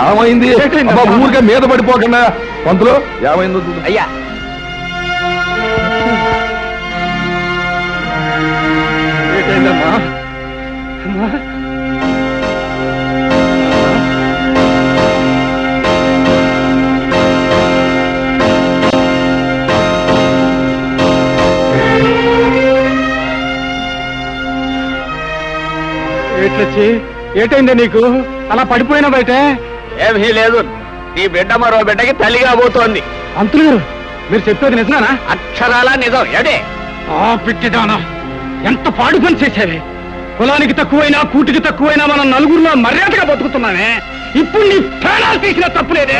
ఏమైంది? ఊరికే మీద పడిపోకుండా పంతులు ఏమైందో అయ్యా ఏటైందమ్మా? ఏట్లొచ్చి ఏటైందే నీకు? అలా పడిపోయినా బయట ఏమీ లేదు. నీ బిడ్డ మరో బిడ్డకి తల్లిగా పోతోంది. అంతులు గారు మీరు చెప్పేది నిజమేనా? అక్షరాలా నిజం. ఏడే పిట్టిదానా, ఎంత పాడు పని చేశావే. కులానికి తక్కువైనా కూటికి తక్కువైనా మనం నలుగురిలో మర్యాదగా బతుకుతున్నానే. ఇప్పుడు నీ ప్రాణాలు తీసిన తప్పులేదే.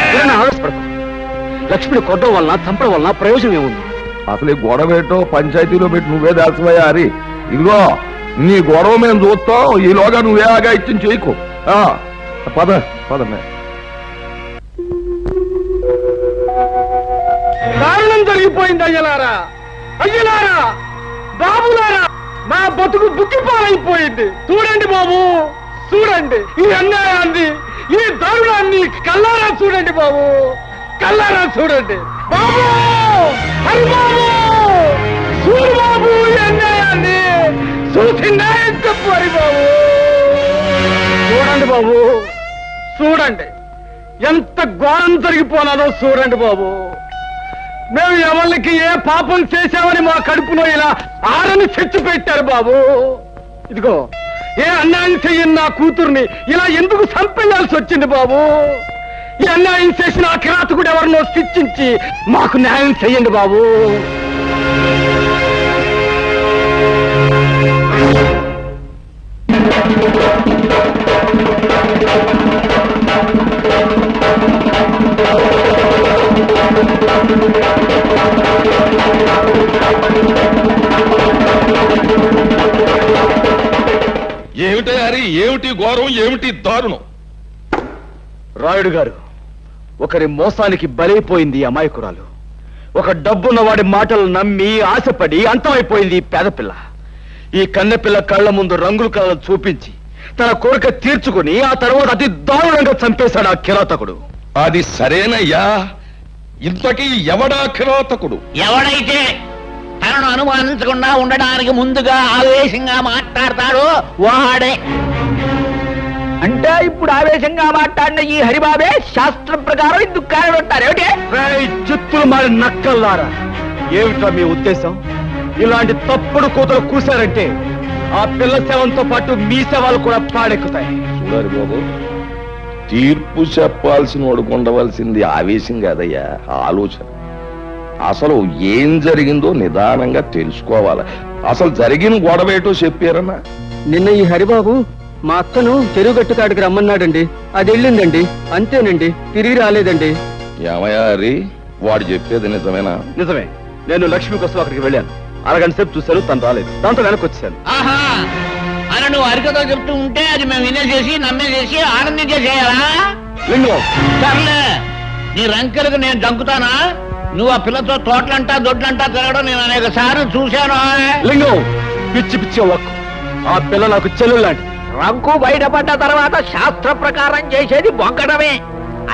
లక్ష్మిని కొట్టడం వలన చంపడం వలన ప్రయోజనం ఏముంది? అసలు ఈ గొడవ పెట్టో పంచాయతీలో పెట్టి నువ్వే దాల్సిపోయా హరి. ఇదిగో నీ గొడవ మేము చూస్తాం, ఈలోగా నువ్వే ఆగా ఇచ్చిన చేయకు. పద పదమే. దారుణం జరిగిపోయింది అయ్యలారా, అయ్యలారా, బాబులారా. నా బతుకు బుక్కిపాలైపోయింది. చూడండి బాబు, చూడండి ఈ అన్యాయాన్ని, ఈ దారుణాన్ని కల్లారా చూడండి బాబు, కల్లారా చూడండి బాబు. హరి బాబు, చూడు బాబు ఈ అన్యాయాన్ని, చూసిందా చెప్పు హరి బాబు. చూడండి బాబు, చూడండి ఎంత ఘోరం జరిగిపోనాదో చూడండి బాబు. మేము ఎవరికి ఏ పాపం చేశామని మా కడుపులో ఇలా ఆరని చెట్టు పెట్టారు బాబు. ఇదిగో ఏ అన్యాయం చెయ్యని నా కూతుర్ని ఇలా ఎందుకు చంపేయాల్సి వచ్చింది బాబు. ఈ అన్యాయం చేసిన ఆ కిరాతకుడు ఎవరినో శిక్షించి మాకు న్యాయం చెయ్యండి బాబు. ఏమిటి హరి, ఏమిటి ఘోరం, ఏమిటి దారుణం? రాయుడు గారు, ఒకరి మోసానికి బలైపోయింది అమాయకురాలు. ఒక డబ్బున్న వాడి మాటలు నమ్మి ఆశపడి అంతమైపోయింది ఈ పేదపిల్ల. ఈ కన్నెపిల్ల కళ్ళ ముందు రంగుల కళలు చూపించి తన కోరిక తీర్చుకుని ఆ తర్వాత అతి దారుణంగా చంపేశాడు ఆ కిరాతకుడు. అది సరేనయ్యా, ఇంతకీ ఎవడా కిరాతకుడు? ఎవడైతే తనను అనుమానించకుండా ఉండడానికి ముందుగా ఆవేశంగా మాట్లాడతాడో వాడే. అంటే ఇప్పుడు ఆవేశంగా మాట్లాడిన ఈ హరిబాబే శాస్త్రం ప్రకారం ఇందుకు కారణం ఏమిటి? చిత్తులు మారి నక్కల్లారా, ఏమిటా మీ ఉద్దేశం? ఇలాంటి తప్పుడు కూతురు కూశారంటే ఆ పిల్ల శవంతో పాటు మీ శవాలు కూడా పాడెక్కుతాయి. చూడాలి బాబు, తీర్పు చెప్పాల్సిన వాడుకు ఉండవలసింది ఆవేశం కాదయ్యా, ఆలోచన. అసలు ఏం జరిగిందో నిదానంగా తెలుసుకోవాలి. అసలు జరిగిన గొడవేటో చెప్పారన్నా? నిన్న ఈ హరిబాబు మా అక్కను చెరువు గట్టు కాడికి రమ్మన్నాడండి. అది వెళ్ళిందండి, అంతేనండి, తిరిగి రాలేదండి. ఏమయ్యా హరి, వాడు చెప్పేది నిజమేనా? నిజమే. నేను లక్ష్మి కోసం అక్కడికి వెళ్ళాను. అరగంట సేపు చూశాను, తను రాలేదు. దాంతో వెనక్కి వచ్చాను. ఆహా అని నువ్వు అరికతో చెప్తూ ఉంటే అది మేము వినేసేసి నమ్మేసేసి ఆనందించేసేయాలా? సర్లే, నీ రంకెలకు నేను దంకుతానా? నువ్వు ఆ పిల్లతో తోటలంటా దొడ్లంటా తిరగడం నేను అనేక సార్లు చూశాను. లింగం, పిచ్చి పిచ్చి వక్కు. ఆ పిల్ల నాకు చెల్లెలు లాంటి. రంకు బయటపడ్డ తర్వాత శాస్త్ర ప్రకారం చేసేది బొంకడమే.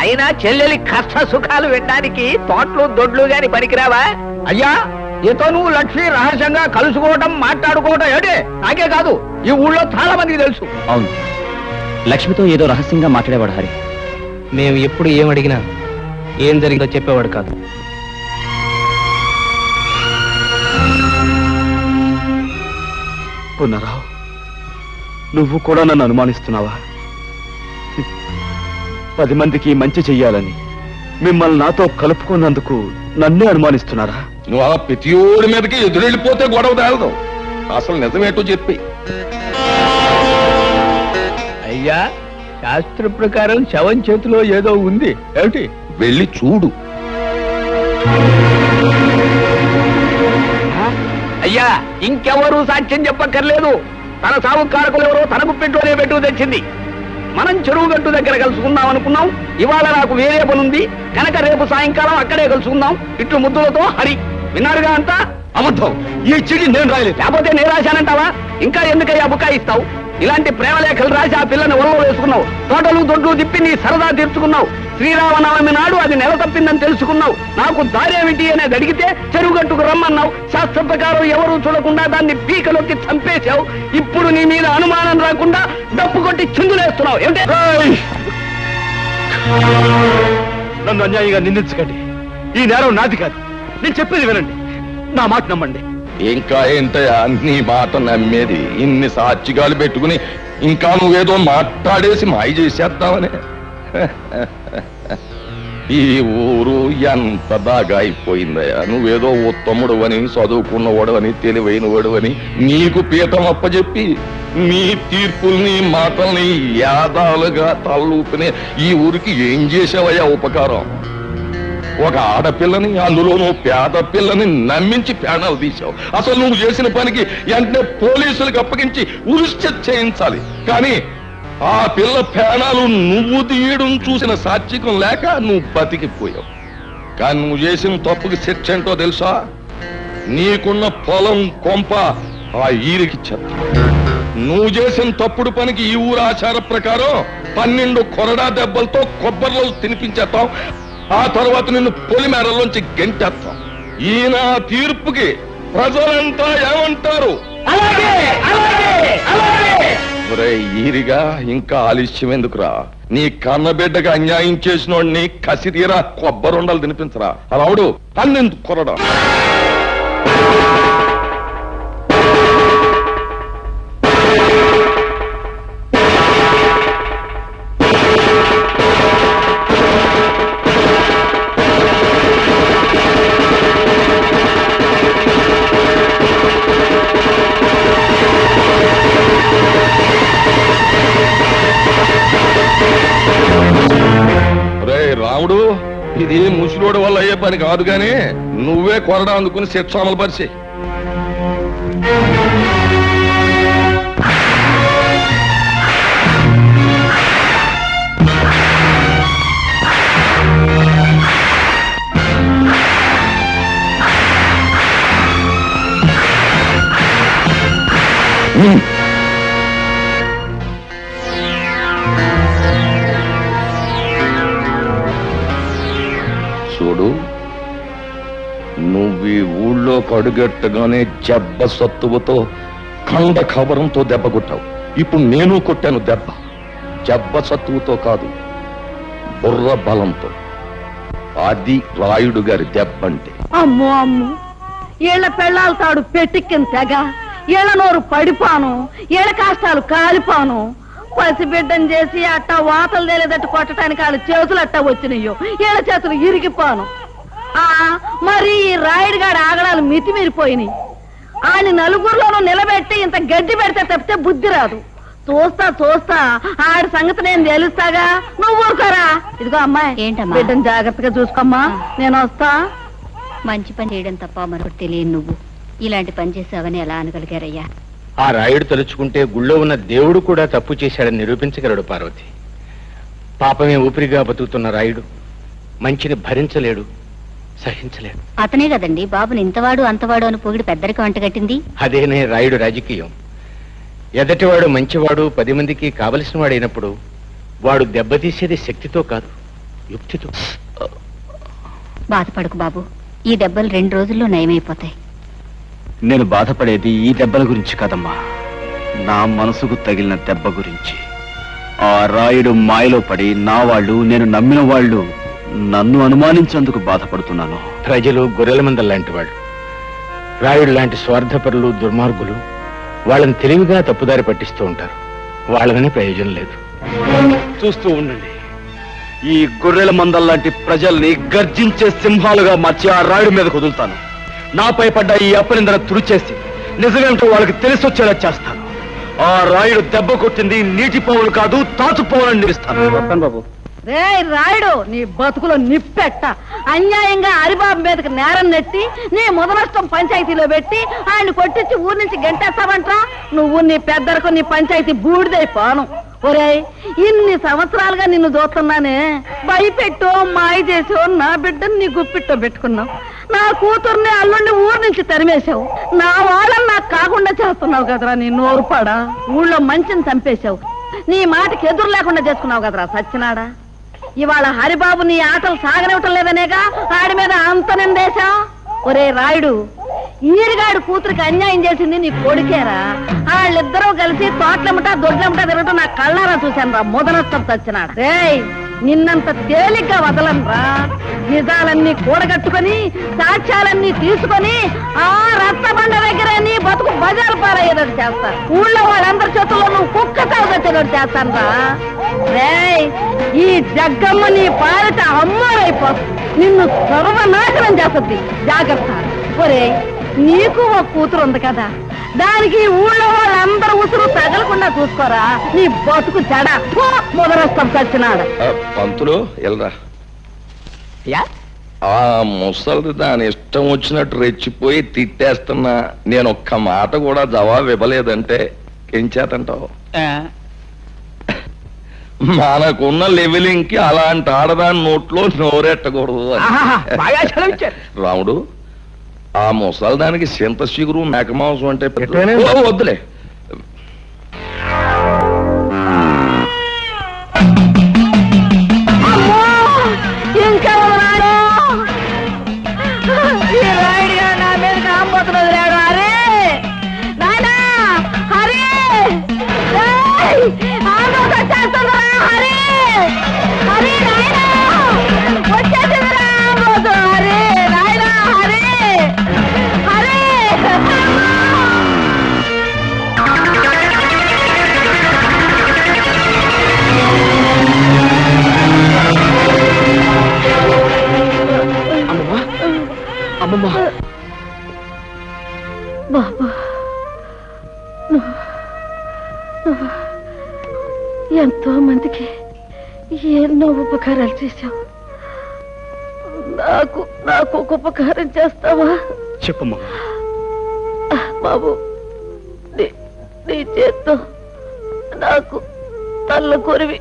అయినా చెల్లెలి కష్ట సుఖాలు వినడానికి తోటలు దొడ్లు గాని పనికిరావా? అయ్యా, నీతో నువ్వు లక్ష్మి రహస్యంగా కలుసుకోవడం మాట్లాడుకోవడం ఏడే నాకే కాదు, ఈ ఊళ్ళో చాలా మందికి తెలుసు. అవును, లక్ష్మితో ఏదో రహస్యంగా మాట్లాడేవాడు హరి. మేము ఎప్పుడు ఏం అడిగినా ఏం జరిగిందో చెప్పేవాడు కాదు. పునరావు, నువ్వు కూడా నన్ను అనుమానిస్తున్నావా? 10 మందికి మంచి చెయ్యాలని మిమ్మల్ని నాతో కలుపుకున్నందుకు నన్నే అనుమానిస్తున్నారా? నువ్వు ఆ ప్రతియోడి మీదకి ఎదురెళ్ళిపోతే గొడవ తేలదు. అసలు నిజమేటో చెప్పి. అయ్యా, శాస్త్ర ప్రకారం శవం చేతిలో ఏదో ఉంది ఏమిటి? వెళ్ళి చూడు. అయ్యా, ఇంకెవరూ సాక్ష్యం చెప్పక్కర్లేదు. తన సాగు కారకులు ఎవరో తన గుప్పెట్లోనే పెట్టు తెచ్చింది. మనం చెరువు గట్టు దగ్గర కలుసుకుందాం అనుకున్నాం. ఇవాళ నాకు వేరే పనుంది కనుక రేపు సాయంకాలం అక్కడే కలుసుకుందాం. ఇట్లు ముద్దులతో హరి. విన్నారుగా అంతా? అబద్ధం. ఈ చిడి నేను రాయలేదు. లేకపోతే నేను రాశానంటావా? ఇంకా ఎందుకయ్యా బుకాయిస్తావు? ఇలాంటి ప్రేమలేఖలు రాసి ఆ పిల్లని ఒళ్ళో వేసుకున్నావు. తోటలు దొడ్లు తిప్పి నీ సరదా తీర్చుకున్నావు. శ్రీరామనవమి నాడు అది నెల తప్పిందని తెలుసుకున్నావు. నాకు దారేమిటి అనేది అడిగితే చెరువుగట్టుకు రమ్మన్నావు. శాస్త్ర ప్రకారం ఎవరూ చూడకుండా దాన్ని పీకలోకి చంపేశావు. ఇప్పుడు నీ మీద అనుమానం రాకుండా డప్పు కొట్టి చిందులేస్తున్నావు. ఏమిటి? నన్ను అన్యాయంగా నిందించకండి. ఈ నేరం నాది కాదు. నేను చెప్పేది వినండి, నా మాట నమ్మండి. ఇంకా ఏంటయ్యా నీ మాట నమ్మేది? ఇన్ని సాక్షిగాలు పెట్టుకుని ఇంకా నువ్వేదో మాట్లాడేసి మాయ చేసేస్తావనే. ఈ ఊరు ఎంత బాగా అయిపోయిందయ్యా. నువ్వేదో ఉత్తముడు అని, చదువుకున్నవాడు అని, తెలివైనవాడు అని నీకు పీఠం అప్పచెప్పి నీ తీర్పుల్ని మాటల్ని యాదాలుగా తలూపినే ఈ ఊరికి ఏం చేసావయ్యా ఉపకారం? ఒక ఆడపిల్లని, అందులోనూ పేద పిల్లని నమ్మించి ప్రాణాలు తీశావు. అసలు నువ్వు చేసిన పనికి వెంటనే పోలీసులకు అప్పగించి ఉరిష్ట చేయించాలి. కానీ ఆ పిల్ల ప్రాణాలు నువ్వు తీయడం చూసిన సాత్వికం లేక నువ్వు బతికిపోయావు. కానీ నువ్వు చేసిన తప్పుకి శిక్ష ఏంటో తెలుసా? నీకున్న పొలం కొంప ఆ ఈరికి చెత్త. నువ్వు చేసిన తప్పుడు పనికి ఈ ఊరు ఆచార ప్రకారం 12 కొరడా దెబ్బలతో కొబ్బరిలో తినిపించేస్తాం. ఆ తర్వాత నిన్ను పొలిమేరలోంచి గెంటేస్తాం. ఈయన తీర్పుకి ప్రజలంతా ఏమంటారు? ఈరిగా ఇంకా ఆలస్యం ఎందుకురా? నీ కన్నబిడ్డగా అన్యాయం చేసినోడిని కసితీరా కొబ్బరుండలు తినిపించరా. రావుడు 12 కొరడా. రాముడు, ఇది ముసలోడు వల్ల అయ్యే పని కాదు గాని నువ్వే కొరడా అందుకుని శిక్ష అమలు పరిచే. చూడు, నువ్వు ఈ ఊళ్ళో కడుగెట్టగానే జబ్బ సత్తువతో కండ కవరంతో దెబ్బ కొట్టావు. ఇప్పుడు నేను కొట్టాను దెబ్బ. జబ్బ సత్తువతో కాదు, బుర్ర బలంతో. అది రాయుడు గారి దెబ్బ అంటే. అమ్మో అమ్మో, ఏళ్ల పెళ్ళాల తాడు పెట్టిక్కిన తెగ, ఏళ్ల నోరు పడిపాను, ఏళ్ల కాష్టాలు కాలిపాను. పసిబిడ్డను చేసి అట్టా వాతలు తేలేదట్టు కొట్టడానికి వాళ్ళ చేతులు అట్టా వచ్చినాయో, ఏళ్ల చేతులు ఇరిగిపోను. మరి ఈ రాయుడు గాడి ఆగడాలు మితిమీరిపోయినాయి. ఆయన నలుగురిలోనూ నిలబెట్టి ఇంత గడ్డి పెడితే తప్పితే బుద్ధి రాదు. చూస్తా ఆడి సంగతి నేను తెలుస్తాగా. నువ్వు ఊరుకోరా. ఇదిగో అమ్మాయి, ఏంటమ్మా, బిడ్డను జాగ్రత్తగా చూసుకోమ్మా. నేను వస్తా. మంచి పని చేయడం తప్ప మరొకటి తెలియదు. నువ్వు ఇలాంటి పని చేసావని ఎలా అనగలిగారయ్యా? ఆ రాయుడు తలుచుకుంటే గుళ్ళో ఉన్న దేవుడు కూడా తప్పు చేశాడని నిరూపించగలడు పార్వతి. పాపమే ఊపిరిగా బతుకుతున్న రాయుడు మంచిని భరించలేడు, సహించలేడు. అతనే కదండి బాబుని ఇంతవాడు అంతవాడు అని పొగిడి పెద్దరికి వంటగట్టింది. అదేనే రాయుడు రాజకీయం. ఎదటివాడు మంచివాడు 10 మందికి కావలసిన వాడైనప్పుడు వాడు దెబ్బతీసేది శక్తితో కాదు, యుక్తితో. బాధపడకు బాబు, ఈ దెబ్బలు 2 రోజుల్లో నయమైపోతాయి. నేను బాధపడేది ఈ దెబ్బల గురించి కాదమ్మా, నా మనసుకు తగిలిన దెబ్బ గురించి. ఆ రాయుడు మాయలో పడి నా వాళ్ళు, నేను నమ్మిన వాళ్ళు నన్ను అనుమానించేందుకు బాధపడుతున్నాను. ప్రజలు గొర్రెల మందల లాంటి వాళ్ళు. రాయుడు లాంటి స్వార్థపరులు, దుర్మార్గులు వాళ్ళని తెలివిగా తప్పుదారి పట్టిస్తూ ఉంటారు. వాళ్ళని ప్రయోజనం లేదు. చూస్తూ ఉండండి, ఈ గొర్రెల మందల్లాంటి ప్రజల్ని గర్జించే సింహాలుగా మార్చి ఆ రాయుడు మీద కుదులుతాను. నాపై పడ్డ ఈ అపనిందన తుడిచేసి నిజమేమిటో వాళ్ళకి తెలిసొచ్చేలా చేస్తాను. ఆ రాయుడు దెబ్బ కొట్టింది నీటి పావులు కాదు, తాచు పావులని నిలుస్తాను. బాబు, రే రాయుడు, నీ బతుకులో నిప్పెట్ట. అన్యాయంగా హరిబాబు మీదకి నేరం నెట్టి నీ ముదనష్టం పంచాయతీలో పెట్టి ఆయన కొట్టించి ఊరి నుంచి గంటేస్తావంట్రా. నువ్వు నీ పెద్దరకు నీ పంచాయతీ బూడిదైపోను. ఒరేయ్, ఇన్ని సంవత్సరాలుగా నిన్ను చూస్తున్నానే, భయపెట్టో మాయ చేసో నా బిడ్డని నీ గుప్పిట్టో పెట్టుకున్నావు. నా కూతుర్ని అల్లుండి ఊరు నుంచి తరిమేశావు. నా వాళ్ళని నాకు కాకుండా చేస్తున్నావు కదరా నీ నోరుపాడా. ఊళ్ళో మంచిని చంపేశావు. నీ మాటకి ఎదురు లేకుండా చేసుకున్నావు కదరా సచ్చినాడా. ఇవాళ హరిబాబు నీ ఆటలు సాగనివ్వటం లేదనేగా ఆడి మీద అంత నిందేశావు. ఒరే రాయుడు, ఈరిగాడు కూతురికి అన్యాయం చేసింది నీ కొడుకేరా. వాళ్ళిద్దరూ కలిసి తోటలమ్మటా దొడ్లమ్మటా తిరగటం నా కళ్ళారా చూశాను రా ముదనష్టం చచ్చినాడు. రేయ్, నిన్నంత తేలిగ్గా వదలనరా. నిజాలన్నీ కూడగట్టుకుని సాక్ష్యాలన్నీ తీసుకొని ఆ రచ్చబండ దగ్గర నీ బతుకు బజారు పారయ్యేటట్టు చేస్తా. ఊళ్ళో వాళ్ళందరి చేతుల్లో నువ్వు కుక్క తాగొచ్చేటట్టు చేస్తాను రా. రేయ్, ఈ జగ్గమ్మ నీ పాలిట అమ్మారైపోతుంది. నిన్ను సర్వనాశనం చేస్తుంది. జాగ్రత్త. ఒరే, నీకు ఒక కూతురు ఉంది కదా, దానికి ఊళ్ళో వాళ్ళందరూ ఉసురు తగలకుండా చూసుకోరా. నీ బతుకు చెడ మొదలొస్తాం చచ్చినాడు. పంతులు ఎల్రా. ఆ ముసలిది దాని ఇష్టం వచ్చినట్టు రెచ్చిపోయి తిట్టేస్తున్నా. నేను ఒక్క మాట కూడా జవాబు ఇవ్వలేదంటే ఏం చేతంటావు? మనకున్న లెవెలింగ్ కి అలాంటి ఆడదాని నోట్లో నోరెట్టకూడదు. రాముడు, ఆ ముసలిదానికి చింత చిగురు మేకమాంసం అంటే వద్దులే. ఇంకా నా మీద కాకపోతున్నది లేడు. అరే నాయనా, హరి వచ్చేస్తుందిరా. హరి హరి నాయనా, వచ్చేసిందిరా ఆంబోతు. హరి నాయనా, హరి హరి. అమ్మమ్మ, బాబా, ఎంతో మందికి ఎన్నో ఉపకారాలు చేశావు. నాకు నాకు ఒక ఉపకారం చేస్తావా? చెప్పమ్మా. బాబు, నీ చేత్తో నాకు తల్ల కొరివి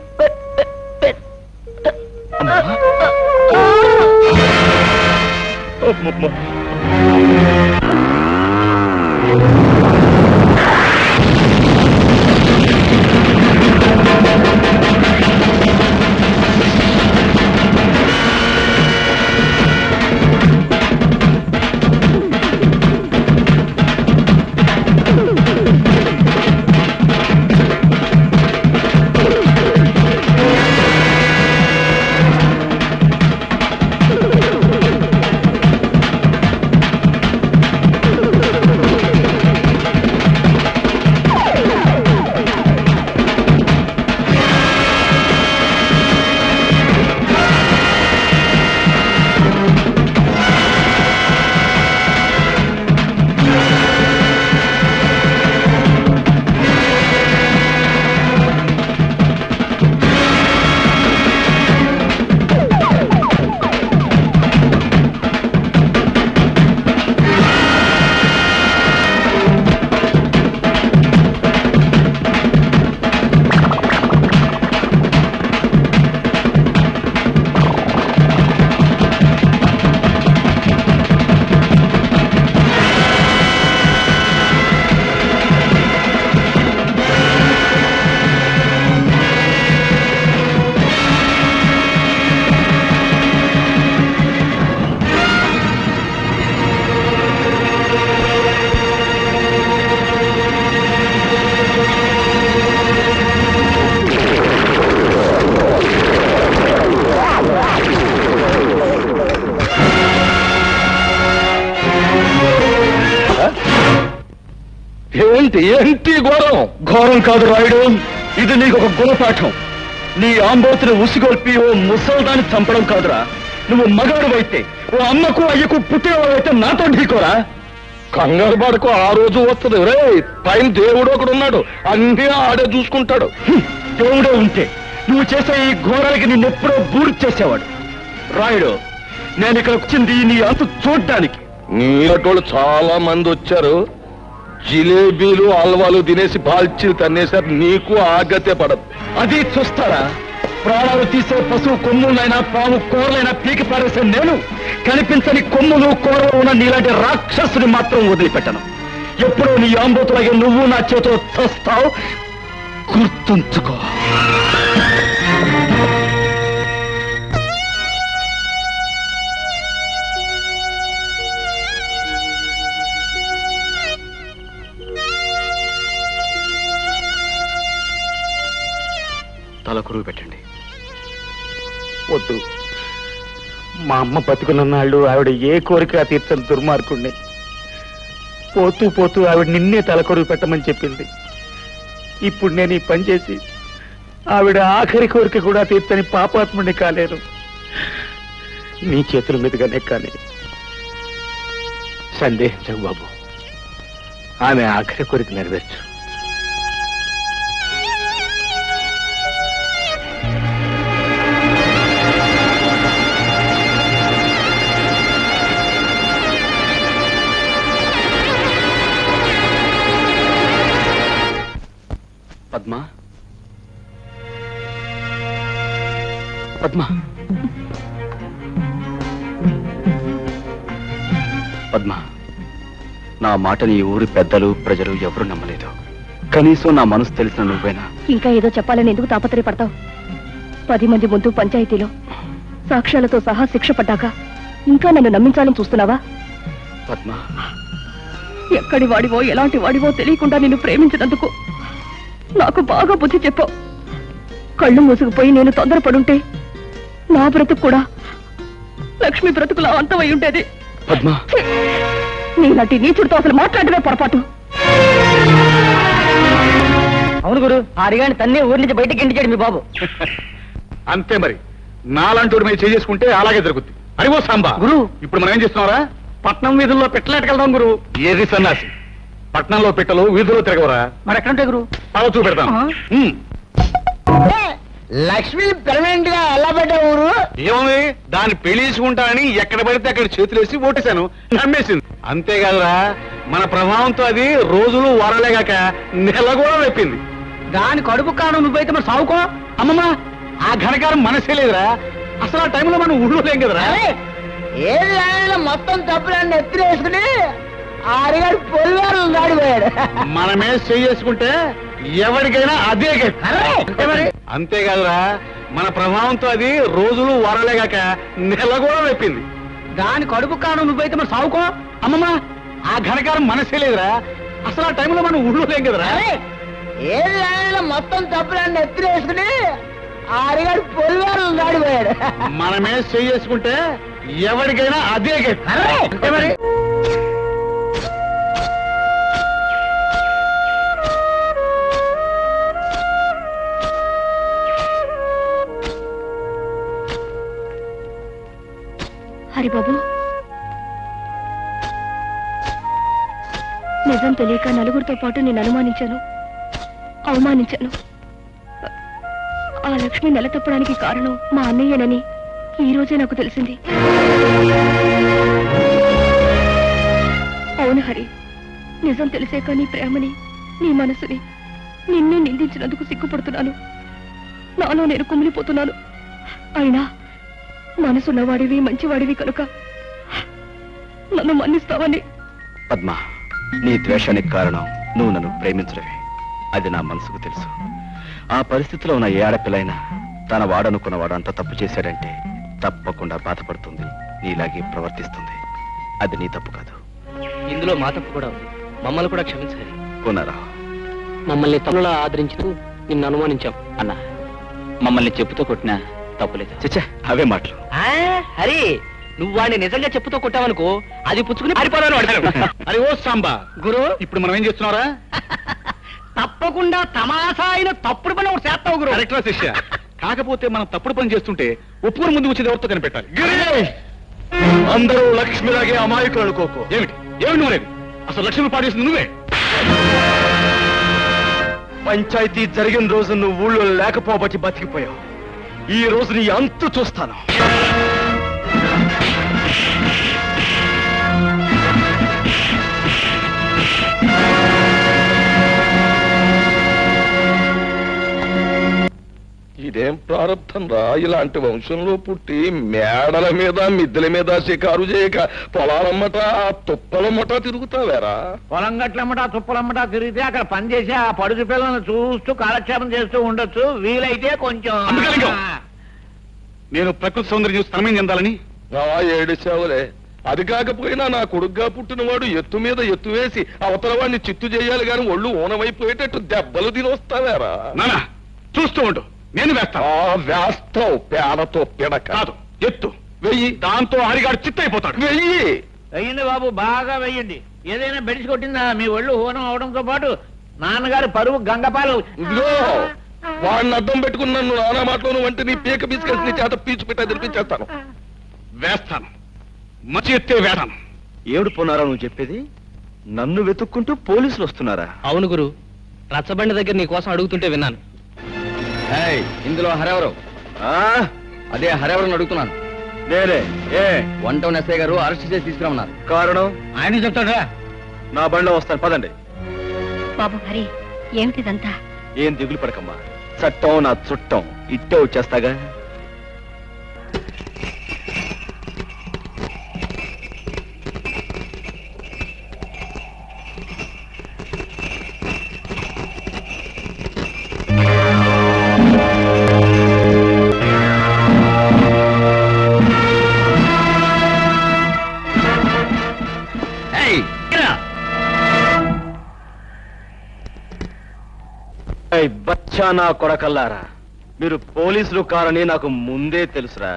ఏంటి ఏంటి ఘోరం? ఘోరం కాదు రాయుడు, ఇది నీకు ఒక గుణపాఠం. నీ ఆంబోతుని ఉసిగొల్పి ఓ ముసల్దాన్ని చంపడం కాదురా. నువ్వు మగాడు అయితే ఓ అమ్మకు అయ్యకు పుట్టేవాడైతే నాతో ఢీకోరా. కంగారు పడుకో, ఆ రోజు వస్తుంది. రే, పైన దేవుడు ఒకడు ఉన్నాడు, అన్నీ ఆడే చూసుకుంటాడు. దేవుడే ఉంటే నువ్వు చేసే ఈ ఘోరానికి నిన్నెప్పుడో బూర్తి చేసేవాడు. రాయుడు, నేను ఇక్కడ వచ్చింది నీ అంతు చూడ్డానికి. నీలటోళ్ళు చాలా మంది వచ్చారు, జిలేబీలు హల్వాలు తినేసి బాల్చీలు తన్నేసారు, నీకు ఆగతే పడదు. అది చూస్తారా? ప్రాణాలు తీసే పశువు కొమ్ములైనా పాము కూరలైనా పీకి పారేసే నేను కనిపించని కొమ్ములు కూరలు ఉన్న నీలాంటి రాక్షసుని మాత్రం వదిలిపెట్టను. ఎప్పుడో నీ ఆంబోతులాగే నువ్వు నా చేతిలో చస్తావు, గుర్తుంచుకో. తల కురువు పెట్టండి. వద్దు, మా అమ్మ బతుకున్నన్నాళ్ళు ఆవిడ ఏ కోరిక తీర్చని దుర్మార్గుణ్ణి. పోతూ పోతూ ఆవిడ నిన్నే తలకొరువు పెట్టమని చెప్పింది. ఇప్పుడు నేను ఈ పని చేసి ఆవిడ ఆఖరి కోరిక కూడా తీర్చని పాపాత్ముడిని కాలేను. నీ చేతుల మీదుగానే కానీ సందేహించవు బాబు, ఆమె ఆఖరి కోరిక నెరవేర్చు. పద్మా, పద్మా, పద్మా, నా మాటని ఈ ఊరి పెద్దలు ప్రజలు ఎవరు నమ్మలేదు. కనీసం నా మనసు తెలిసిన నువ్వేనా? ఇంకా ఏదో చెప్పాలని ఎందుకు తాపత్రయపడతావు? 10 మంది ముందు పంచాయతీలో సాక్ష్యాలతో సహా శిక్ష పడ్డాక ఇంకా నన్ను నమ్మించాలని చూస్తున్నావా? పద్మా, ఎక్కడి వాడివో ఎలాంటి వాడివో తెలియకుండా నిన్ను ప్రేమించినందుకు నాకు బాగా బుద్ధి చెప్పావు. కళ్ళు మూసుకుపోయి నేను తొందరపడుంటే నా బ్రతుకు కూడా లక్ష్మి బ్రతుకులా అంతమై ఉండేది. పద్మా, నీలాంటి నీచుడితో అసలు మాట్లాడమే పొరపాటు. అవును గురు, ఆ అడిగాని తన్నే ఊరి నుంచి బయటకి ఇంటికాడు మీ బాబు. అంతే మరి, నాలాంటి మీద చేసుకుంటే అలాగే జరుగుద్ది. అరివో సాంబా గురు, ఇప్పుడు మనం ఏం చేస్తున్నారా? పట్నం వీధుల్లో పెట్టలేటకెళ్దాం గురు. ఏది సన్నాసి, పట్నంలో పెట్టలు వీధుల్లో తిరగవరా? మరి ఎక్కడుంటాయి గురు? అలా చూపెడతాను. లక్ష్మి పెర్మనెంట్ గా ఎలా పెట్టా ఊరు? ఏముంది, దాన్ని పెళ్లి చేసుకుంటానని ఎక్కడ పడితే అక్కడ చేతులేసి ఓటేశాను, నమ్మేసింది. అంతేకాదురా, మన ప్రభావంతో అది రోజులు వారలేగాక నెల కూడా వెప్పింది. దాని కడుపు కాను నువ్వైతే మరి సావుకో. అమ్మమ్మ, ఆ ఘనకారం మనసే లేదురా. అసలు ఆ టైంలో మనం ఊళ్ళో లేం కదరా. ఏది ఆయన మొత్తం తప్పులన్నీ ఎత్తిరేసుకుని ఆ అడిగాడు పొలివారు దాడిపోయాడు. మనమే చేసుకుంటే ఎవరికైనా అదే గట్టి. అంతేకాదురా, మన ప్రభావంతో అది రోజులు వారలేగాక నెల కూడా వెప్పింది. దాని కడుపు కాను నువ్వైతే మరి సావుకో. అమ్మమ్మ, ఆ ఘనకారం మనసే లేదురా. అసలు ఆ టైంలో మనం ఊళ్ళో లేం కదరా. ఏది ఆయన మొత్తం తప్పులన్నీ ఎత్తిరేసుకుని ఆ అడిగాడు పొలివారు దాడిపోయాడు. మనమే చేసుకుంటే ఎవరికైనా అదే గట్టి. మరి హరిబాబు, నిజం తెలియక నలుగురితో పాటు నేను అనుమానించాను, అవమానించాను. ఆ లక్ష్మి నెల తప్పడానికి కారణం మా అన్నయ్యనని ఈ రోజే నాకు తెలిసింది. అవును హరి, నిజం తెలిసాక నీ ప్రేమని, నీ మనసుని, నిన్నే నిందించినందుకు సిగ్గుపడుతున్నాను. నాలో నేను కుమిలిపోతున్నాను. అయినా మనసున్నవాడివి, మంచివాడివి కనుక నన్ను మన్నిస్తావని. పద్మా, నీ ద్వేషానికి కారణం నువ్వు నన్ను ప్రేమించడమే. అది నా మనసుకు తెలుసు. ఆ పరిస్థితిలో ఉన్న ఏ ఆడపిల్లైనా తన వాడనుకున్నవాడు అంత తప్పు చేశాడంటే తప్పకుండా బాధపడుతుంది, నీలాగే ప్రవర్తిస్తుంది. అది నీ తప్పు కాదు. ఇందులో మా తప్పు కూడా ఉంది. మమ్మల్ని కూడా క్షమించాలి. పునరావు, మమ్మల్ని తమ్ములా ఆదరించుతూ నిన్ను అనుమానించాం. అన్నా, మమ్మల్ని చెప్పుతో కొట్టినా తప్పులేదు. చచ్చా, అవే మాటలు. హరి, నువ్వు వాడిని నిజంగా చెప్పుతో కొట్టావనుకో, అది పుచ్చుకుని పారిపోవాలని వాడతాను. అరే ఓ సాంబా గురు, ఇప్పుడు మనం ఏం చేస్తున్నారా? తప్పకుండా తమాషా అయిన తప్పుడు పని ఒకటి చేస్తావు గురు. కరెక్ట్రా శిష్య. కాకపోతే మనం తప్పుడు పని చేస్తుంటే ఒప్పుకుని ముందు వచ్చేది ఎవరితో కనిపెట్టాలి. అందరూ లక్ష్మిలాగే అమాయకులు అనుకోకు. ఏమిటి ఏమిటి నువ్వు అనేది? అసలు లక్ష్మి పాడేసింది నువ్వే. పంచాయతీ జరిగిన రోజు నువ్వు ఊళ్ళో లేకపోబట్టి బతికిపోయావు. ఈ రోజు నీ అంతు చూస్తాను. ఇదేం ప్రారంభం రా, ఇలాంటి వంశంలో పుట్టి మేడల మీద మిద్దెల మీద షికారు చేయక పొలాలమ్మట తుప్పలమ్మట తిరుగుతావేరా? పొలం గట్లమ్మట తుప్పలమ్మట తిరిగితే అక్కడ పని చేసి ఆ పడుచు పిల్లలను చూస్తూ కాలక్షేపం చేస్తూ ఉండొచ్చు. వీలైతే కొంచెం నేను ప్రకృతి సౌందర్యం చూసి తనమేం చెందాలని ఏడిచావులే. అది కాకపోయినా నా కొడుగ్గా పుట్టినవాడు ఎత్తు మీద ఎత్తు వేసి అవతల వాడిని చిత్తు చేయాలి గాని ఒళ్ళు ఊనమైపోయేటట్టు దెబ్బలు తినొస్తావేరా? నానా చూస్తూ ఉండు, నేను వేస్తాను. వేస్తావు పేడతో పిడక కాదు, ఎత్తు వెయ్యి, దాంతో హరిగాడు చిత్తైపోతాడు. వెయ్యి వెయ్యండి బాబు, బాగా వెయ్యండి. ఏదైనా బెడిసి కొట్టిందా మీ ఒళ్ళు హోనం అవడంతో పాటు నాన్నగారి పరువు గంగపాలు. ఇదిగో వాడిని అడ్డం పెట్టుకుని నన్ను నానా మాటలోను వంటి నీ పీక బిస్కెట్ నీ చేత పీచు పెట్టా తెరిపించేస్తాను. వేస్తాను, మంచి ఎత్తే వేస్తాను. ఏడు పోనారా నువ్వు చెప్పేది? నన్ను వెతుక్కుంటూ పోలీసులు వస్తున్నారా? అవును గురు, రచ్చబండి దగ్గర నీ కోసం అడుగుతుంటే విన్నాను. ఇందులో హరెవరు? అదే హరెవరని అడుగుతున్నాను. నేనే. వన్ టౌన్ ఎస్ఐ గారు అరెస్ట్ చేసి తీసుకురమ్మన్నారు. కారణం ఆయన చెప్తాడా? నా బండిలో వస్తాను, పదండి. బాబు హరి, ఏమిటిదంతా? ఏం దిగులు పడకమ్మా, చట్టం నా చుట్టం, ఇట్టే వచ్చేస్తాగా. బచ్చా నా కొడకల్లారా, మీరు పోలీసులు కారని నాకు ముందే తెలుసురా.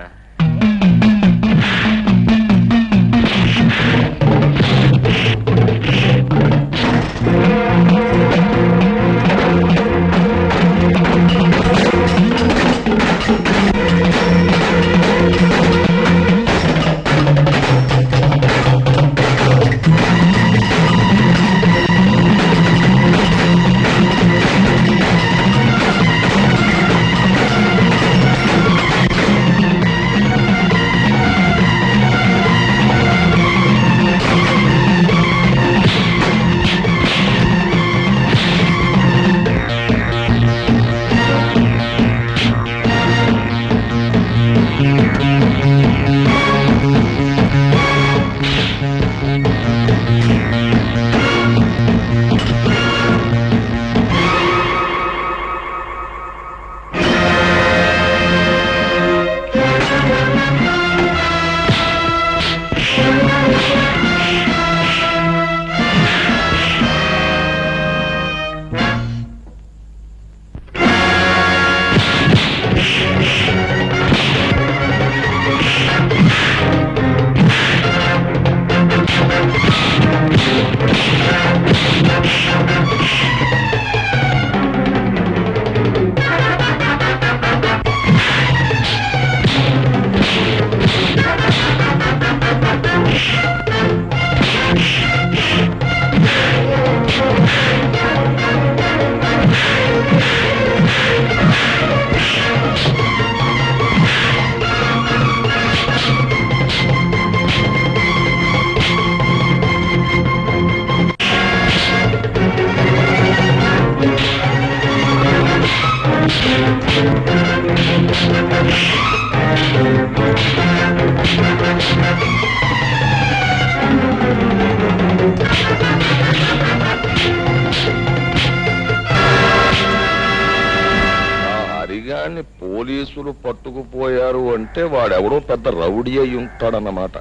హరిగాన్ని పోలీసులు పట్టుకుపోయారు అంటే వాడెవడో పెద్ద రౌడీ అయి ఉంటాడన్నమాట.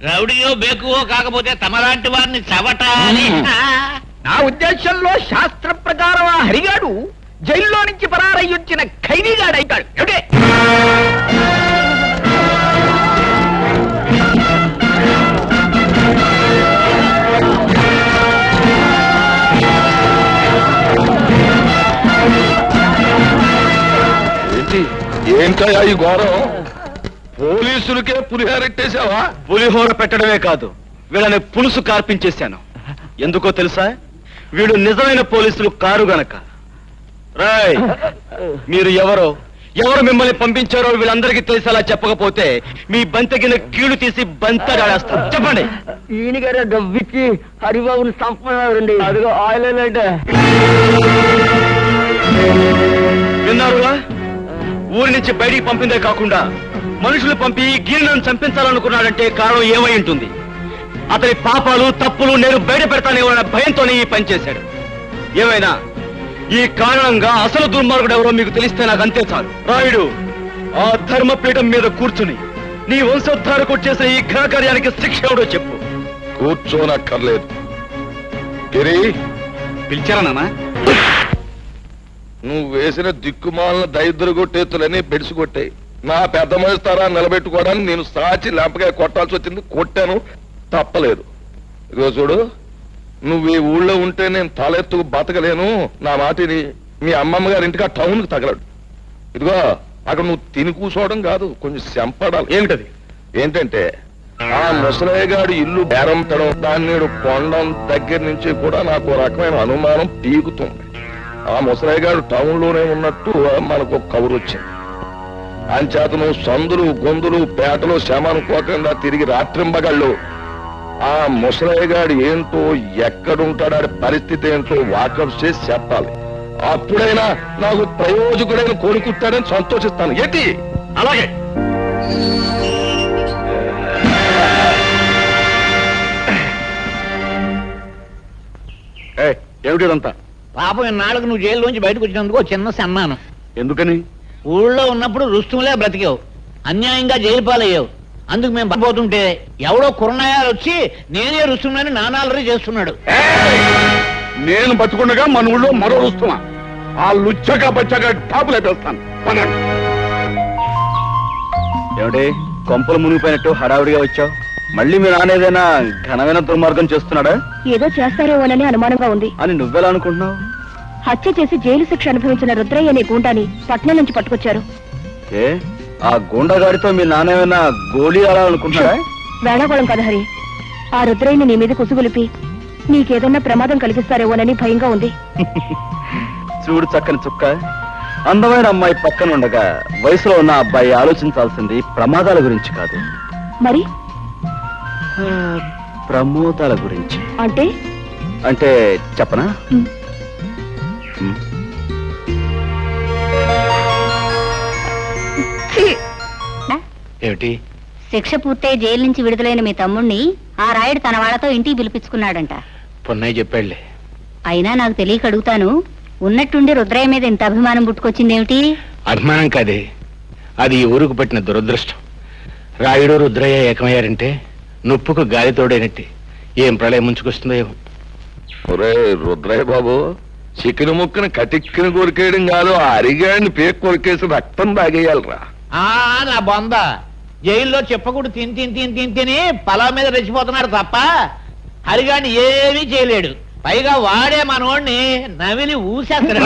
రౌడీయో బేకువో కాకపోతే తమలాంటి వారిని చవటాలి. నా ఉద్దేశంలో శాస్త్ర ప్రకారం ఆ హరిగాడు జైల్లో నుంచి పరారయ్యొచ్చిన ఖైదీగాడైతాడు. ఏమిటి? ఏంటయ్యా ఈ ఘోరం? పోలీసులకే పులిహారెట్టేశావా? పులిహోర పెట్టడమే కాదు, వీళ్ళని పులుసు కార్పించేశాను. ఎందుకో తెలుసా? వీళ్ళు నిజమైన పోలీసులు కారు గనక. రాయ్, మీరు ఎవరు మిమ్మల్ని పంపించారో వీళ్ళందరికీ తెలిసేలా చెప్పకపోతే మీ బంతగిన కీళ్లు తీసి బంతడాడేస్తాను. చెప్పండి. ఈయన గారు డబ్బిచ్చి హరిబాబుని సంపన్నారండి. అదిగో ఆయిల్ అంటే విన్నారుగా? ఊరి నుంచి బయటికి పంపిందే కాకుండా మనుషులు పంపి గిరినను చంపించాలనుకున్నాడంటే కారణం ఏమై ఉంటుంది? అతని పాపాలు తప్పులు నేను బయట పెడతానేమన్న భయంతోనే ఈ పని చేశాడు. ఏమైనా ఈ కారణంగా అసలు దుర్మార్గుడు ఎవరో మీకు తెలిస్తే నాకు అంతే చాలు. రాయుడు, ఆ ధర్మపీఠం మీద కూర్చుని నీ వంశోద్ధారకు చేసే ఈ ఘనకార్యానికి శిక్ష ఎవడో చెప్పు. కూర్చోనక్కర్లేదు. గిరి, పిలిచారా నాన్న? నువ్వు వేసిన దిక్కుమాలిన దైద్ర కొట్టేతులని బెడిసికొట్టాయి. నా పెద్ద మనిస్తారా నిలబెట్టుకోవడానికి నేను సాచి లెంపగా కొట్టాల్సి వచ్చింది. కొట్టాను, తప్పలేదు. ఇదిగో చూడు, నువ్వు ఈ ఊళ్ళో ఉంటే నేను తలెత్తుకు బతకలేను. నా మాటిని మీ అమ్మమ్మ గారి ఇంటికి ఆ టౌన్కి తగలడు. ఇదిగో అక్కడ నువ్వు తిని కూర్చోవడం కాదు, కొంచెం శంపడాలి. ఏమిటది? ఏంటంటే ఆ ముసలయ్య గారి ఇల్లు బేరం పెట్టడం, దాన్ని కొండం దగ్గర నుంచి కూడా నాకు ఒక రకమైన అనుమానం పీకుతుంది. ఆ ముసలయ్య గారు టౌన్ లోనే ఉన్నట్టు మనకు ఒక కబురు వచ్చింది. అంచేత నువ్వు సందులు గొంతులు పేటలు శ్రమ అనుకోకుండా తిరిగి రాత్రింబగళ్ళు ఆ ముసలయ్య గారు ఏంటో, ఎక్కడుంటాడు, ఆడి పరిస్థితి ఏంటో వాకప్ చేసి చెప్పాలి. అప్పుడైనా నాకు ప్రయోజకుడైన కోరుకుంటాడని సంతోషిస్తాను. ఏంటి? అలాగే. ఏమిటిదంతా? పాపం ఇన్నాళ్ళకు నువ్వు జైల్లోంచి బయటకు వచ్చినందుకు ఓ చిన్న సన్మానం. ఎందుకని? ఊళ్ళో ఉన్నప్పుడు రుస్తుములే బ్రతికావు, అన్యాయంగా జైలు పాలయ్యావు. అందుకు మేము పడిపోతుంటే ఎవడో కుర్రనాయాలు వచ్చి నేనే రుస్తుమని నానాలరీ చేస్తున్నాడు. నేను బతుకుండగా మన ఊళ్ళో మరో రుస్తుమా? ఆ లుచ్చగా బచ్చగా టాపులు అయిపోతాను. ఏమిటి కొంపలు మునిగిపోయినట్టు హడావుడిగా వచ్చావు? మళ్ళీ మీ నాన్న ఏదైనా ఘనమైన దుర్మార్గం చేస్తున్నాడా? ఏదో చేస్తారేమోనని అనుమానంగా ఉంది అని నువ్వెలా అనుకుంటున్నావు? హత్య చేసి జైలు శిక్ష అనుభవించిన రుద్రయ్య అనే గూండాని పట్నం నుంచి పట్టుకొచ్చారు. ఏ ఆ గూండాగాడితో మీ నాన్న ఏమైనా గోళీ ఆడాలనుకుంటున్నాడా? వేళాకోళం కదా హరి. ఆ రుద్రయ్యని నీ మీద కుసుగులిపి నీకేదన్నా ప్రమాదం కలిగిస్తారేమోనని భయంగా ఉంది. చూడు చక్కని చుక్క, అందమైన అమ్మాయి పక్కన ఉండగా వయసులో ఉన్న అబ్బాయి ఆలోచించాల్సింది ప్రమాదాల గురించి కాదు, మరి ప్రమోదాల గురించి. అంటే అంటే చెప్పనా? ఏమిటి? శిక్ష పూర్తయి జైలు నుంచి విడుదలైన మీ తమ్ముణ్ణి ఆ రాయుడు తన వాళ్ళతో ఇంటికి పిలిపించుకున్నాడంట. పొన్నయ్య చెప్పాడులే. అయినా నాకు తెలియక అడుగుతాను, ఉన్నట్టుండి రుద్రయ్య మీద ఇంత అభిమానం పుట్టుకొచ్చిందేమిటి? అభిమానం కాదే, అది ఈ ఊరుకు పట్టిన దురదృష్టం. రాయుడు రుద్రయ్య ఏకమయ్యారంటే నొప్పుకు గాలి తోడైనట్టే. ఏం ప్రళయం ముంచుకొస్తుందో ఏమో. ఒరే రుద్రయ్య బాబు, చికెన్ ముక్కను కటిక్కిన కొరికేయడం కాదు, ఆ అరిగాడిని పేక్ కొరికేసి రక్తం తాగేయాలరా. నా బొంద జైల్లో చెప్పకూడదు తిని తిని తిని తిని తిని పొలం మీద రెచ్చిపోతున్నాడు తప్ప హరిగాని ఏమీ చేయలేడు. పైగా వాడే మనోడిని నవిలి ఊసేస్తాడు.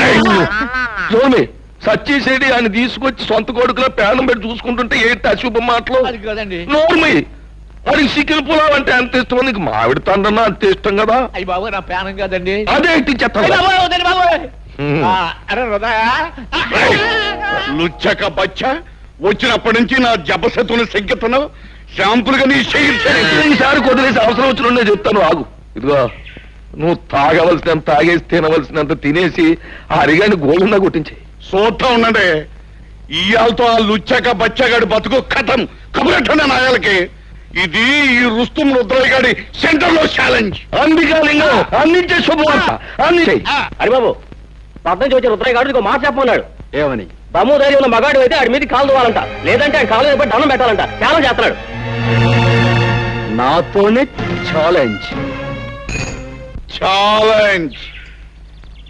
సచ్చిసేడి ఆయన తీసుకొచ్చి సొంత కొడుకులో పేడం పెట్టి చూసుకుంటుంటే ఏంటి అశుభం మాటలు? అది కదండి. నోర్మి, అది చికెన్ పులావ్ అంటే అంత ఇష్టం, నీకు మామిడి తండ్రన్నా అంత ఇష్టం కదా. అయ్యి బాబు నా పేనం కదండి. అదేంటి చెత్త అరే హృదయ లుచ్చక బచ్చ, వచ్చినప్పటి నుంచి నా జపశతుని సంకెత్తను శాంపుల్గా నీ ఈసారి వదిలేసి అవసరం వచ్చిన చెప్తాను, ఆగు. ఇదిగో నువ్వు తాగవలసినంత తాగేసి తినవలసినంత తినేసి ఆ అరిగాని గోళంగా కొట్టించి చూస్తా ఉండండి. ఇయాలతో ఆ లుచ్చక బచ్చగాడి బతుకు కథం కబురెట్టండి నాయాలకి. ఇది ఈ రుస్తుం రుద్రయ్య గారి సెంటర్ లో ఛాలెంజ్. అందికాలింగం అందించే శుభవార్త అందించే. హరిబాబు, పద్నం చూసి రుద్రయ్య గారు ఇంకో మాట చెప్పమన్నాడు. ఏమని? దమ్ము ధైర్యం ఉన్న మగాడు అయితే ఆడి మీద కాలు దువ్వాలంట, లేదంటే ఆయన కాలు మీద దండం పెట్టాలంట. ఛాలెంజ్ చేస్తున్నాడు. నాతోనే ఛాలెంజ్. Challenge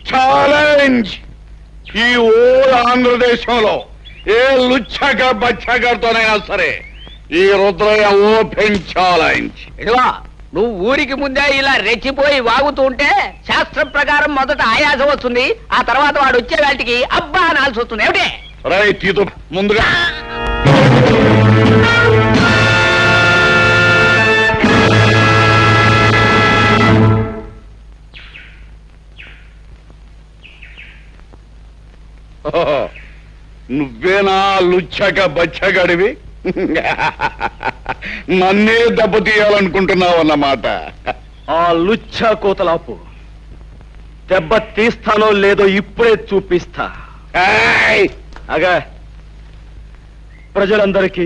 challenge. ఈ ఓల్ ఆంధ్రదేశంలో ఏ లుచ్చక బచ్చగారితోనైనా సరే ఈ రుద్రయ్య ఓపెన్ ఛాలెంజ్. ఇదిగో నువ్వు ఊరికి ముందే ఇలా రెచ్చిపోయి వాగుతూ ఉంటే శాస్త్రం ప్రకారం మొదట ఆయాసం వస్తుంది, ఆ తర్వాత వాడు వచ్చే వాటికి అబ్బా అనాల్సి వస్తుంది. ఏమిటి? రైట్, ఇది ముందుగా నువ్వేనా లుచ్చక బచ్చగడివి? నన్నే దెబ్బతీయాలనుకుంటున్నావు అన్నమాట. ఆ లుచ్చా కోతలాపు, దెబ్బ తీస్తానో లేదో ఇప్పుడే చూపిస్తా. ఏయ్! అగా ప్రజలందరికీ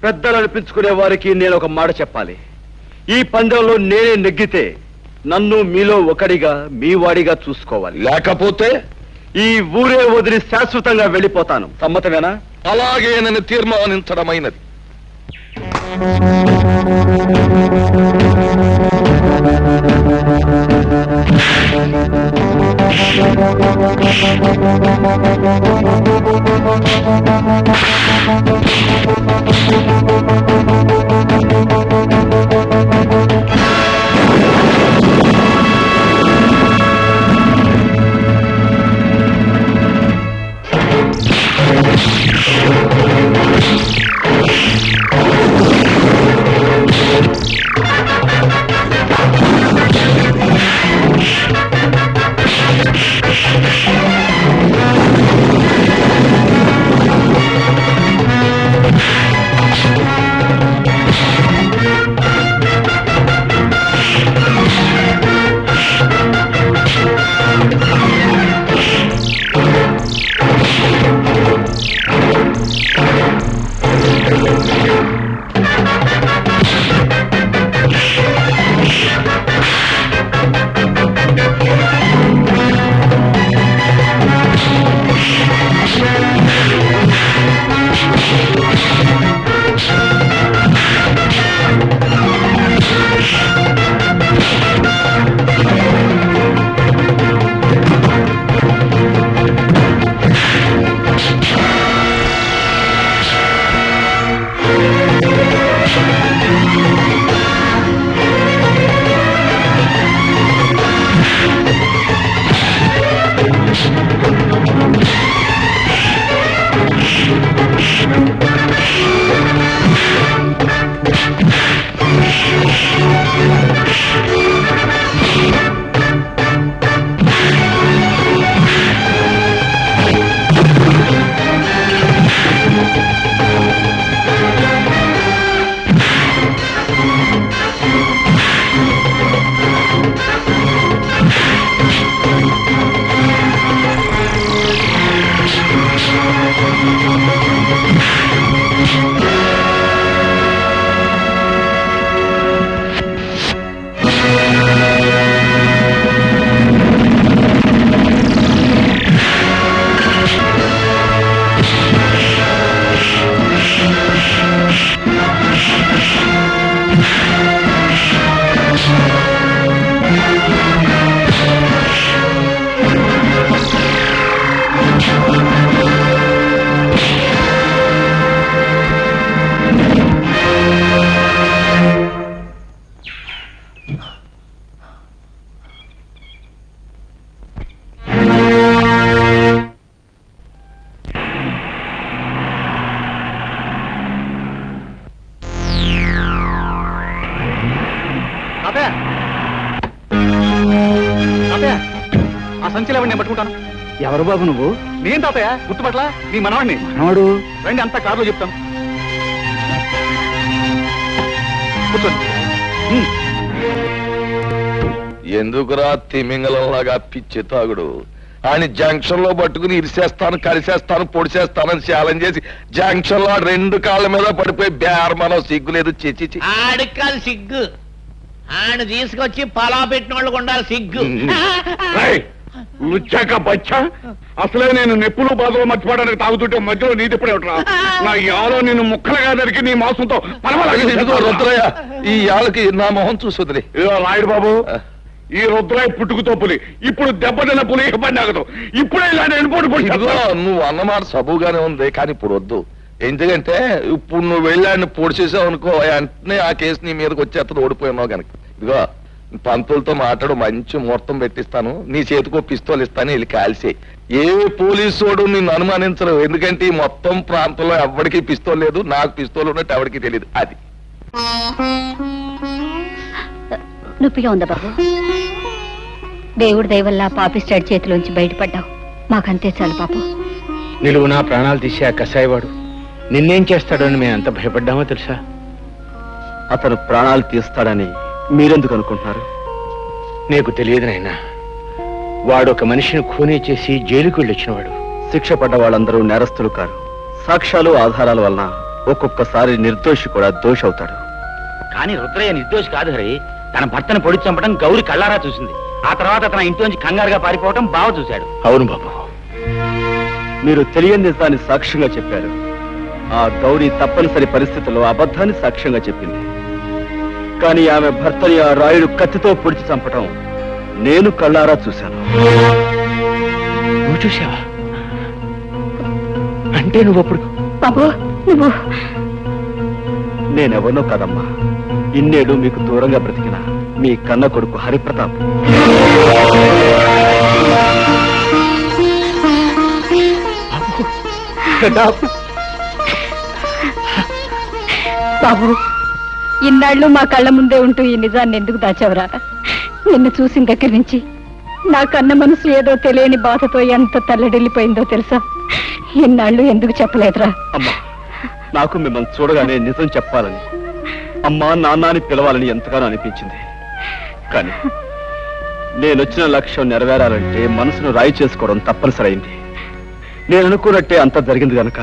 పెద్దలు అనిపించుకునే వారికి నేను ఒక మాట చెప్పాలి. ఈ పందెంలో నేనే నెగ్గితే నన్ను మీలో ఒకడిగా మీ వాడిగా చూసుకోవాలి. లేకపోతే ఈ ఊరే వదిలి శాశ్వతంగా వెళ్ళిపోతాను. సమ్మతమేనా? అలాగే నన్ను తీర్మానించడమైనది. ఆ సంచిలో నేను పట్టుకుంటాను. ఎవరు బాబు నువ్వు? నేను తాతయ్య, గుర్తుపట్ల నీ మనవాడిని. మనవాడు? రండి, అంతా కారులో చెప్తాను. కూర్చోండి. ఎందుకురా తిమింగలంలాగా పిచ్చి తాగుడు? ఆయన జంక్షన్ లో పట్టుకుని ఇరిసేస్తాను, కలిసేస్తాను, పొడిసేస్తానని ఛాలెంజ్ చేసి జంక్షన్ లో 2 కాళ్ళ మీద పడిపోయి బేరమనం సిగ్గులేదు. చిచి ఆడికి కాదు సిగ్గు, ఆయన తీసుకొచ్చి పలా పెట్టిన వాళ్ళకు ఉండాలి సిగ్గు. లుచ్చాక బచ్చా, అసలే నేను నెప్పులు బాధలు మర్చిపోవడానికి తాగుతుంటే మధ్యలో నీది ఇప్పుడే ఉంటా. నా యాలో నిన్ను ముక్కలుగా నరికి నీ మాంసంతో రుద్రయ్య, ఈ యాళ్ళకి నా మొహం చూసుదిలే. రాయుడు బాబు, ఈ రుద్రయ్య పుట్టుకుతో పులి, ఇప్పుడు దెబ్బతిన్న పులి ఇబ్బంది ఆగదు. ఇప్పుడే ఇలా నేను నువ్వు అన్నమాట సబుగానే ఉంది, కానీ ఇప్పుడు వద్దు. ఎందుకంటే ఇప్పుడు నువ్వు వెళ్ళాడిని పొడిచేసావు అనుకో, వెంటనే ఆ కేసు నీ మీదకి వచ్చేస్తుంది, ఓడిపోయినావు కనుక. ఇదిగో పంతులతో మాట్లాడు, మంచి ముహూర్తం పెట్టిస్తాను, నీ చేతికో పిస్తోల్ ఇస్తాను, వెళ్ళి కాల్సే. ఏ పోలీసోడు నిన్ను అనుమానించరు, ఎందుకంటే ఈ మొత్తం ప్రాంతంలో ఎవరికి పిస్తోల్ లేదు, నాకు పిస్తోల్ ఉన్నట్టు ఎవరికి తెలియదు. అది నొప్పిగా ఉందా బాబు? దేవుడి దయ వల్ల పాపిస్టాడ్ చేతిలోంచి బయటపడ్డావు, మాకంతే చాలు పాపం. నిలువు నా ప్రాణాలు తీసి ఆ కసాయివాడు నిన్నేం చేస్తాడని మేము ఎంత భయపడ్డామో తెలుసా? అతను ప్రాణాలు తీస్తాడని మీరెందుకు అనుకుంటున్నారు? నీకు తెలియదు నాయనా, వాడు ఒక మనిషిని ఖూనీ చేసి జైలుకు వెళ్ళొచ్చినవాడు. శిక్ష పడ్డ వాళ్ళందరూ నేరస్తులు కారు, సాక్ష్యాలు ఆధారాల వలన ఒక్కొక్కసారి నిర్దోషి కూడా దోషి అవుతాడు. కానీ రుద్రయ్య నిర్దోషి కాదు హరి. తన భర్తను పొడి చంపడం గౌరి కళ్ళారా చూసింది. ఆ తర్వాత తన ఇంట్లోంచి కంగారుగా పారిపోవటం బావ చూశాడు. అవును బాబు, మీరు తెలియని నిజాన్ని సాక్ష్యంగా చెప్పారు. ఆ గౌరీ తప్పనిసరి పరిస్థితుల్లో అబద్ధాన్ని సాక్ష్యంగా చెప్పింది. కానీ ఆమె భర్తని ఆ రాయుడు కత్తితో పొడిచి చంపటం నేను కళ్ళారా చూశాను. నువ్వు చూసావా? అంటే నువ్వు అప్పుడు బాబు నువ్వు నేనెవరినో కాదమ్మా, ఇన్నేడు మీకు దూరంగా బ్రతికిన మీ కన్న కొడుకు హరిప్రతాప్. బాబు ఇన్నాళ్ళు మా కళ్ళ ముందే ఉంటూ ఈ నిజాన్ని ఎందుకు దాచావురా? నిన్ను చూసిన దగ్గర నుంచి నా కన్న మనసు ఏదో తెలియని బాధతో ఎంత తల్లడిల్లిపోయిందో తెలుసా? ఇన్నాళ్ళు ఎందుకు చెప్పలేదురా? అమ్మా, నాకు మిమ్మల్ని చూడగానే నిజం చెప్పాలని, అమ్మా నాన్నని పిలవాలని ఎంతగానో అనిపించింది. కానీ నేనొచ్చిన లక్ష్యం నెరవేరాలంటే మనసును రాయి చేసుకోవడం తప్పనిసరైంది. నేను అనుకున్నట్టే అంత జరిగింది కనుక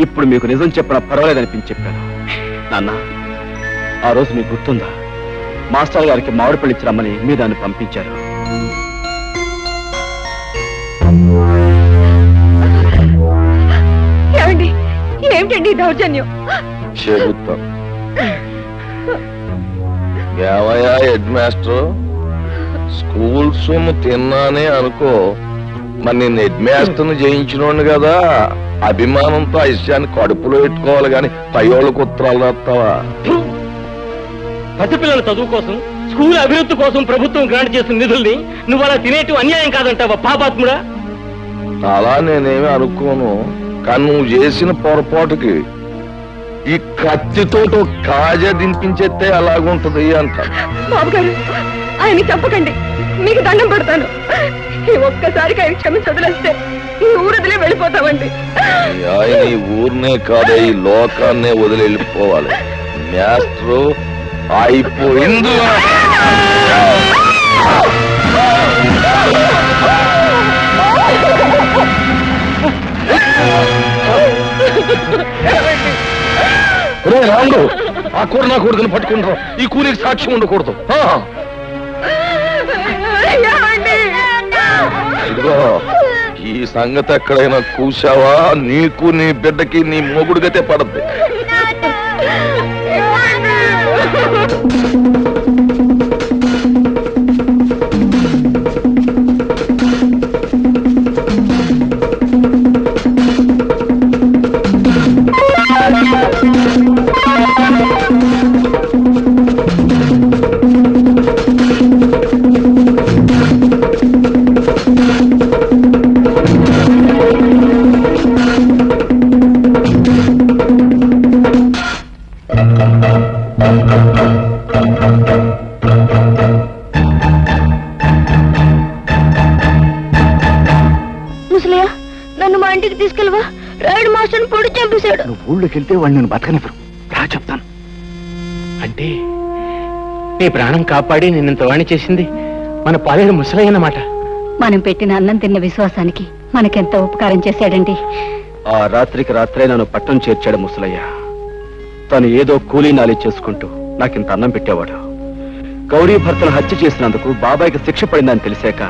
ఇప్పుడు మీకు నిజం చెప్పిన పర్వాలేదనిపించి చెప్పాను. నాన్న, ఆ రోజు మీకు గుర్తుందా? మాస్టర్ గారికి మామిడి పళ్ళు ఇచ్చి రమ్మని మీరు దాన్ని పంపించారు. ఏమండి, ఏమిటండి ఈ దౌర్జన్యం? చెబుతాం. ఏమయ్యా హెడ్ మాస్టర్, స్కూల్ సొమ్ము తిన్నానే అనుకో, మరి నేను హెడ్ మాస్టర్ని జయించినోండి కదా, అభిమానంతో ఆ విషయాన్ని కడుపులో పెట్టుకోవాలి గాని పయోళ్ళకు ఉత్తరాలు రాస్తావా? పసిపిల్లల చదువు కోసం, స్కూల్ అభివృద్ధి కోసం ప్రభుత్వం గ్రాంట్ చేసిన నిధుల్ని నువ్వు అలా తినేటు అన్యాయం కాదంటావా పాపాత్ముడా? అలా నేనేమి అనుకోను, కానీ నువ్వు చేసిన పొరపాటుకి ఈ కత్తితో కాజా దింపించేస్తే అలాగుంటది అంట. బాబు గారు, ఆయన చెప్పకండి, మీకు దండం పెడతాను. ఈ ఒక్కసారికి ఆయన క్షమించి వదిలేస్తే ఈ ఊరదిలే వెళ్ళిపోతామండి. ఆయన ఈ ఊరినే కాదే, ఈ లోకాన్నే వదిలి వెళ్ళిపోవాలి. మాస్టరు అయిపోయింది. రాముడు, ఆ కూర నా కొడుకుని పట్టుకుంటారు. ఈ కూలికి సాక్ష్యం ఉండకూడదు. ఇదిగో, ఈ సంగతి ఎక్కడైనా కూసావా నీకు నీ బిడ్డకి నీ మొగుడుగతే పడద్దు. ముసలయ్య, నన్ను మా ఇంటికి తీసుకెళ్ళవా? రాయుడు మాస్టర్ని పొడి చంపేశాడు. నువ్వు ఊళ్ళోకి వెళ్తే వాడు నేను బతకనివ్వరు. రా చెప్తాను. అంటే నీ ప్రాణం కాపాడి నిన్నంత వాణి చేసింది మన పాలేరు ముసలయ్య అన్నమాట. మనం పెట్టిన అన్నం తిన్న విశ్వాసానికి మనకెంత ఉపకారం చేశాడండి. ఆ రాత్రికి రాత్రే నన్ను పట్టణం చేర్చాడు ముసలయ్య. తను ఏదో కూలీ నాలి చేసుకుంటూ నాకింత అన్నం పెట్టేవాడు. గౌరీ భర్తను హత్య చేసినందుకు బాబాయ్కి శిక్ష పడిందని తెలిసాక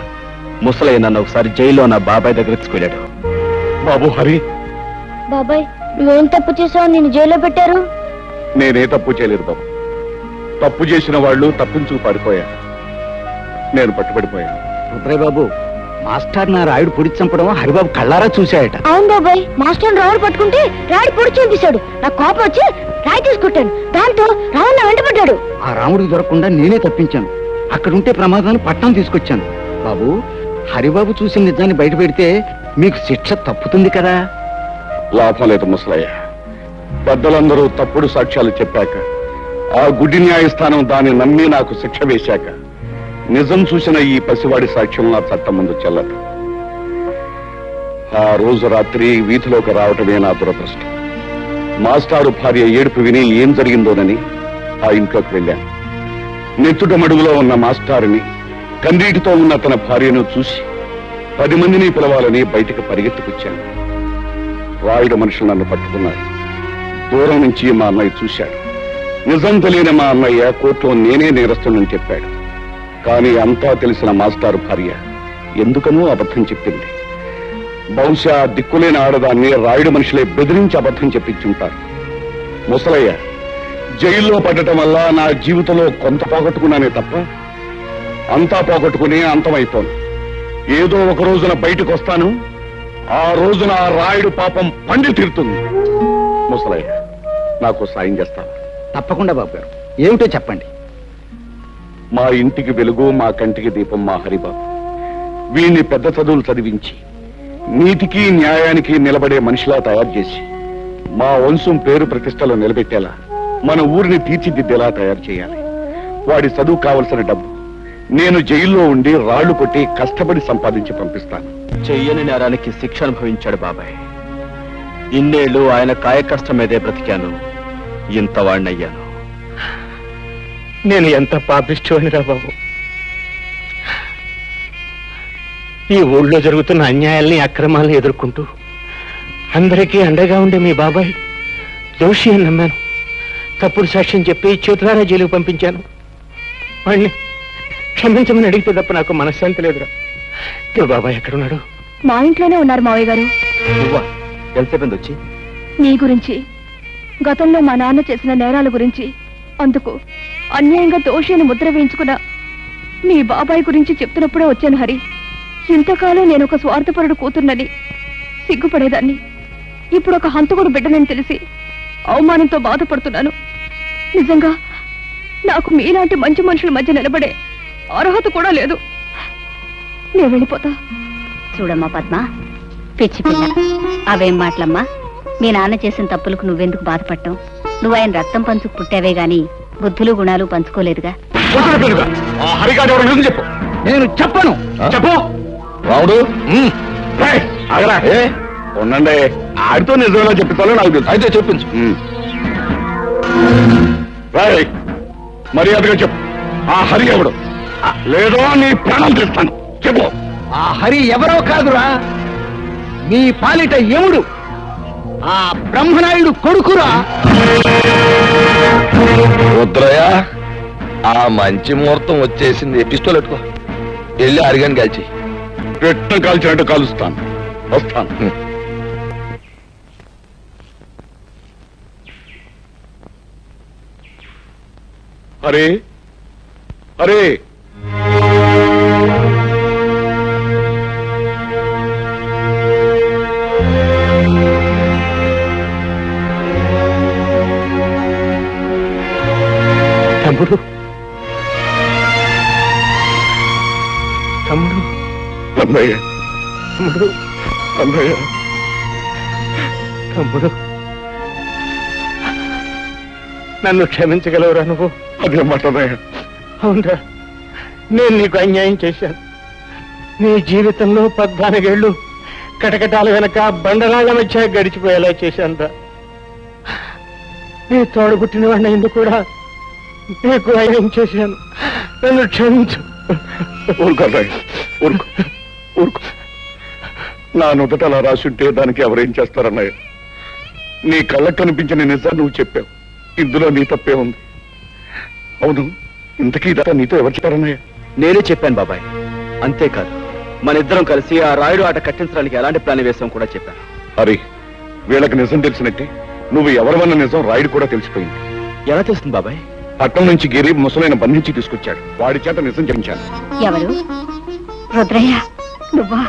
ముసలయ్య నన్ను ఒకసారి జైల్లో నా బాబాయ్ దగ్గర తీసుకెళ్ళాడు. బాబు హరి, బాబాయ్, నువ్వేం తప్పు చేసావు? నిన్ను జైల్లో పెట్టారు. నేనే తప్పు చేయలేదు బాబు. తప్పు చేసిన వాళ్ళు తప్పించుకు పారిపోయా, నేను పట్టుబడిపోయాను. రుద్రయ్య బాబు, మాస్టర్ నా రాయుడు పొడి చంపడం హరిబాబు కళ్ళారా చూశాయట. అవును బాబాయ్, మాస్టర్ రాయుడు పట్టుకుంటే రాయుడు పొడి చంపేశాడు. నాకు కోపం వచ్చి రాయి తీసుకొట్టాను. దాంతో రావణ వెంటబడ్డాడు. ఆ రాముడికి దొరకకుండా నేనే తప్పించాను. అక్కడుంటే ప్రమాదాన్ని పట్టణం తీసుకొచ్చాను. బాబు, హరిబాబు చూసిన నిజాన్ని బయట పెడితే మీకు శిక్ష తప్పుతుంది కదా. లాభం లేదు ముసలయ్య. పెద్దలందరూ తప్పుడు సాక్ష్యాలు చెప్పాక, ఆ గుడి న్యాయస్థానం దాన్ని నమ్మి నాకు శిక్ష వేశాక, నిజం చూసిన ఈ పసివాడి సాక్ష్యం నా చట్టం ముందు చెల్లదు. ఆ రోజు రాత్రి వీధిలోకి రావటమే నా దురదృష్టం. మాస్టారు భార్య ఏడుపు విని ఏం జరిగిందోనని ఆ ఇంట్లోకి వెళ్ళాను. నెత్తుట మడుగులో ఉన్న మాస్టారుని, కన్నీటితో ఉన్న తన భార్యను చూసి 10 మందిని పిలవాలని బయటకు పరిగెత్తుకొచ్చాను. రాయుడు మనుషులు నన్ను పట్టుకున్నారు. దూరం నుంచి మా అన్నయ్య చూశాడు. నిజం తెలియని మా అన్నయ్య కోర్టులో నేనే నేరస్తునని చెప్పాడు. కానీ అంతా తెలిసిన మాస్టారు భార్య ఎందుకనో అబద్ధం చెప్పింది. బహుశా దిక్కులేని ఆడదాన్ని రాయుడు మనుషులే బెదిరించి అబద్ధం చెప్పించుంటారు. ముసలయ్య జైల్లో పడటం వల్ల నా జీవితంలో కొంత పోగొట్టుకున్నానే తప్ప అంతా పోగొట్టుకుని అంతమైపోను. ఏదో ఒక రోజున బయటకు వస్తాను. ఆ రోజున ఆ రాయుడు పాపం పండి తీరుతుంది. ముసలయ్య నాకు సాయం చేస్తాను. తప్పకుండా బాబు గారు, ఏమిటో చెప్పండి. మా ఇంటికి వెలుగు, మా కంటికి దీపం మా హరిబాబు. వీణ్ణి పెద్ద చదువులు చదివించి నీతికి న్యాయానికి నిలబడే మనిషిలా తయారు చేసి మా వంశం పేరు ప్రతిష్టలో నిలబెట్టేలా మన ఊరిని తీర్చిదిద్దేలా తయారు చేయాలి. వాడి చదువు కావలసిన డబ్బు నేను జైల్లో ఉండి రాళ్లు కొట్టి కష్టపడి సంపాదించి పంపిస్తాను. చెయ్యని నేరానికి శిక్ష అనుభవించాడు బాబాయ్. ఇన్నేళ్లు ఆయన కాయకష్టం మీదే బ్రతికాను. ఇంత వాణ్ణయ్యాను. నేను ఎంత పాపిష్టోనిరా బాబు. ఈ ఊళ్ళో జరుగుతున్న అన్యాయాల్ని అక్రమాల్ని ఎదుర్కొంటూ అందరికీ అండగా ఉండే మీ బాబాయ్ దోషి అని నమ్మాను. తప్పుడు సాక్ష్యం చెప్పి చేతులారా జైలుకు పంపించాను. వాణ్ణి క్షమించమని అడిగితే తప్ప నాకు మనశ్శాంతి లేదురా. మీ బాబాయ్ ఎక్కడున్నాడు? మా ఇంట్లోనే ఉన్నారు మావయ్య గారు. నువ్వా? ఎంతసేపు వచ్చి? నీ గురించి, గతంలో మా నాన్న చేసిన నేరాల గురించి, అందుకు అన్యాయంగా దోషి అని ముద్ర వేయించుకున్న మీ బాబాయ్ గురించి చెప్తున్నప్పుడే వచ్చాను హరి. ఇంతకాలం నేను ఒక స్వార్థపరుడు కూతుర్నని సిగ్గుపడేదాన్ని. ఇప్పుడు ఒక హంతకుడు బిడ్డనని తెలిసి అవమానంతో బాధపడుతున్నాను. నిజంగా నాకు మీలాంటి మంచి మనుషుల మధ్య నిలబడే అర్హత కూడా లేదు. నేను వెళ్ళిపోతా. చూడమ్మా పద్మ, పిచ్చి పిల్ల, అవేం మాటలమ్మా. మీ నాన్న చేసిన తప్పులకు నువ్వెందుకు బాధపడటం? నువ్వు ఆయన రక్తం పంచుకు పుట్టావే గాని బుద్ధులు గుణాలు పంచుకోలేదుగా. చెప్పు. నేను చెప్పను. చెప్పు రావుడు. ఉండండి, ఆడితో నిజంగా చెప్తాను నాకు తెలుసు. అయితే చెప్పించు. మర్యాదగా చెప్పు. ఆ హరి ఎవడు? లేదో నీ ప్రాణం తెస్తాను. చెప్పు. ఆ హరి ఎవరో కాదురా, మీ పాలిట యముడు, ఆ బ్రహ్మనాయుడు కొడుకురా. రుద్రయ్య, ఆ మంచి ముహూర్తం వచ్చేసింది. పిస్టోల్ ఎట్టుకో, వెళ్ళి అరిగాని కాల్చి. పెట్ట కాల్చినట్టు కాలుస్తాను. వస్తాను. అరే అరే, తమ్ముడు, తమ్ముడు, అన్నయ్య, తమ్ముడు, అన్నయ్య, తమ్ముడు, నన్ను క్షమించగలవురా నువ్వు? అదే మాట అన్నయ్య. అవునరా, నేను నీకు అన్యాయం చేశాను. నీ జీవితంలో 14 ఏళ్ళు కటకటాల వెనక బండరాళ్ల మధ్య గడిచిపోయేలా చేశానురా. నీ తోడు పుట్టిన వాడిని ఎందుకు కూడా నీకు అన్యాయం చేశాను. నన్ను క్షమించు. ఊరుకో అన్నయ్య, ఊరుకో, ఊరుకో. నా నుదుట అలా రాసుంటే దానికి ఎవరేం చేస్తారన్నయ్య? నీ కళ్ళకు కనిపించిన నిజాన్ని నువ్వు చెప్పావు. ఇందులో నీ తప్పే ఉంది. అవును, ఇంతకీ ఇదంతా నీతో ఎవరు చెప్పారన్నయ్య? నేనే చెప్పాను బాబాయ్. అంతేకాదు, మన ఇద్దరం కలిసి ఆ రాయుడు ఆట కట్టించడానికి ఎలాంటి ప్లాన్ వేసాం కూడా చెప్పాను. హరి, వీళ్ళకి నిజం తెలిసినట్టే నువ్వు ఎవరివన్న నిజం రాయుడు కూడా తెలిసిపోయింది. ఎలా తెలుస్తుంది బాబాయ్? పట్టణం నుంచి గిరి ముసలైన బంధించి తీసుకొచ్చాడు. వాడి చేత నిజం చెప్పించాను. ఎవరు? రుద్రయ్య నువ్వా?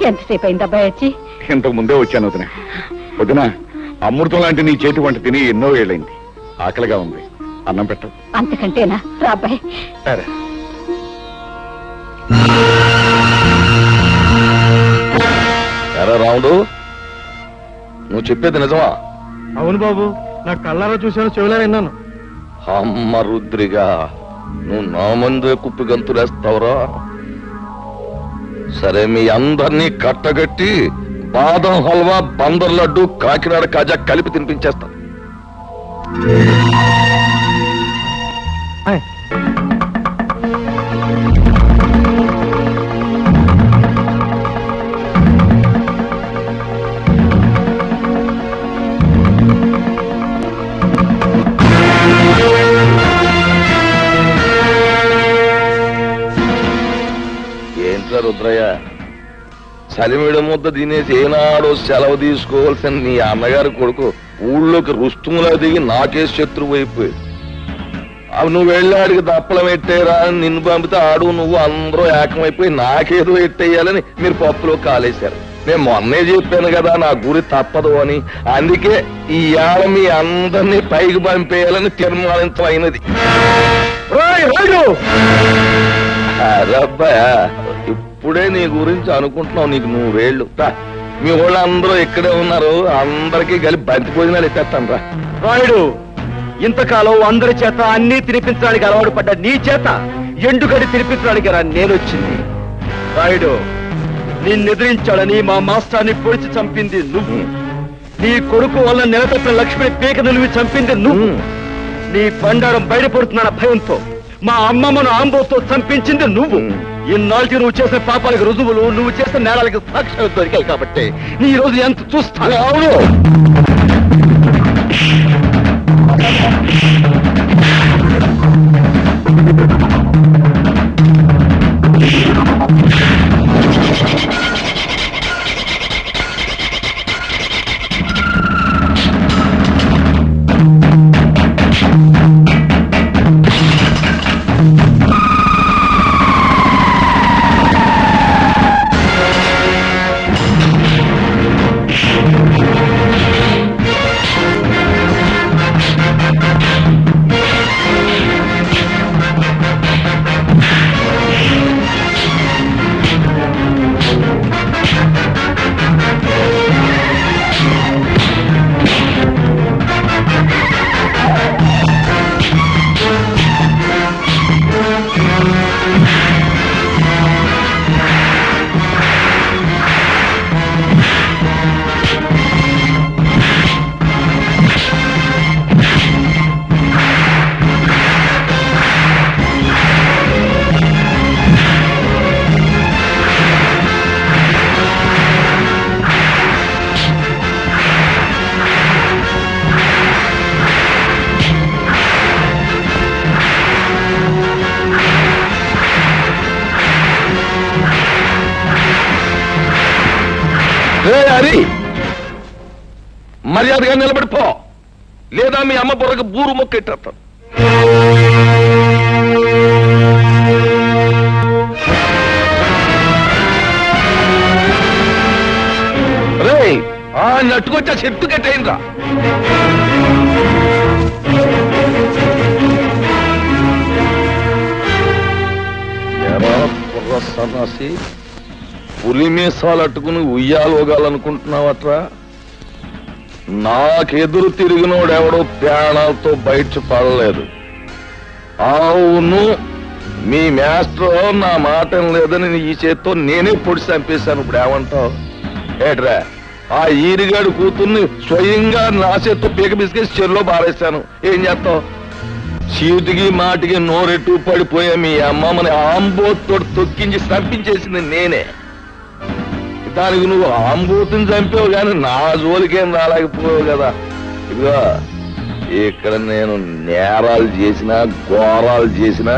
ఎంతసేపు అయింది అబ్బాయి వచ్చి? ఇంతకు ముందే వచ్చాను వదిన. వదిన, అమృతం లాంటి నీ చేతి వంట తిని ఎన్నో ఏళ్ళైంది. ఆకలిగా ఉంది, అన్నం పెట్టవు. అంతకంటేనా? రా అబ్బాయి. సరే. ఎరా రాముడు, నువ్వు చెప్పేది నిజమా? అవును బాబు, నా కళ్ళారా చూశాను, చెవులా విన్నాను. అమ్మ రుద్రిగా, నువ్వు నా ముందే కుప్పి గంతులేస్తావురా? సరే, మీ అందరినీ కట్టగట్టి బాదం హల్వా, బందర్ లడ్డు, కాకినాడ కాజా కలిపి తినిపించేస్తా. రుద్రయ్య, చలిమిడి ముద్ద తినేసి ఏనాడో సెలవు తీసుకోవాల్సిన నీ అన్నగారి కొడుకు ఊళ్ళోకి రుస్తుములా దిగి నాకే శత్రువు అయిపోయి అవి నువ్వు వెళ్ళాడికి దప్పలం ఎట్టేరా అని నిన్ను పంపితే ఆడు నువ్వు అందరూ ఏకమైపోయి నాకేదో ఎట్టేయాలని మీరు పప్పులో కాలేశారు. నేను మొన్నే చెప్పాను కదా నా గురి తప్పదు అని. అందుకే ఈ ఏళ మీ అందరినీ పైకి పంపేయాలని తీర్మానించమైనది. అరబ్బాయా, ఇప్పుడే నీ గురించి అనుకుంటున్నావు. నీకు 100 ఏళ్ళు. మీ వాళ్ళు అందరూ ఇక్కడే ఉన్నారు, అందరికీ కలిపి బంతి భోజనాలు ఎత్తేస్తాను రా. రాయుడు, ఇంతకాలం అందరి చేత అన్ని తినిపించడానికి అలవాటు పడ్డ నీ చేత ఎండుగడి తినిపించడానికి రా నేనొచ్చింది. రాయుడు, నిన్నెదిరించాడని మా మాస్టర్ని పొడిచి చంపింది నువ్వు. నీ కొడుకు వల్ల నెలతప్పిన లక్ష్మిని పీక నిలివి చంపింది నువ్వు. నీ బండారం బయటపడుతున్న భయంతో మా అమ్మమ్మను ఆంబోతో చంపించింది నువ్వు. ఇన్నాళ్ళకి నువ్వు చేసిన పాపాలకు రుజువులు, నువ్వు చేసిన నేరాలకు సాక్ష్యాలు దొరికాయి కాబట్టి నీ రోజు ఎంత చూస్తాను. అవును, మర్యాదగా నిలబడిపో, లేదా మీ అమ్మ బుర్రకు బూరు మొక్కెట్టేస్తాను. రే, ఆ నట్టుకొచ్చా చెట్టు కట్టయిందా? సన్నాసి, పులి మీసాలు అట్టుకుని ఉయ్యాలోగాలనుకుంటున్నావట్రా? నాకెదురు తిరిగినోడెవడో ప్రాణాలతో బయట పడలేదు. అవును, మీ మాస్టర్ నా మాట లేదని ఈ చేత్తో నేనే పొడి చంపేశాను. ఇప్పుడు ఏమంటావు? ఏట్రా, ఆ ఈరిగాడు కూతుర్ని స్వయంగా నా చేత్తో పీక బిసికేసి చెరులో బారేశాను. ఏం చేస్తావు? చీటికి మాటికి నోరెట్టు పడిపోయా మీ అమ్మమ్మని ఆంబోతో తొక్కించి చంపించేసింది నేనే. దానికి నువ్వు ఆంబోతుని చంపావు కానీ నా జోలికేం రాలేకపోయావు కదా. ఇదిగో, ఇక్కడ నేను నేరాలు చేసినా ఘోరాలు చేసినా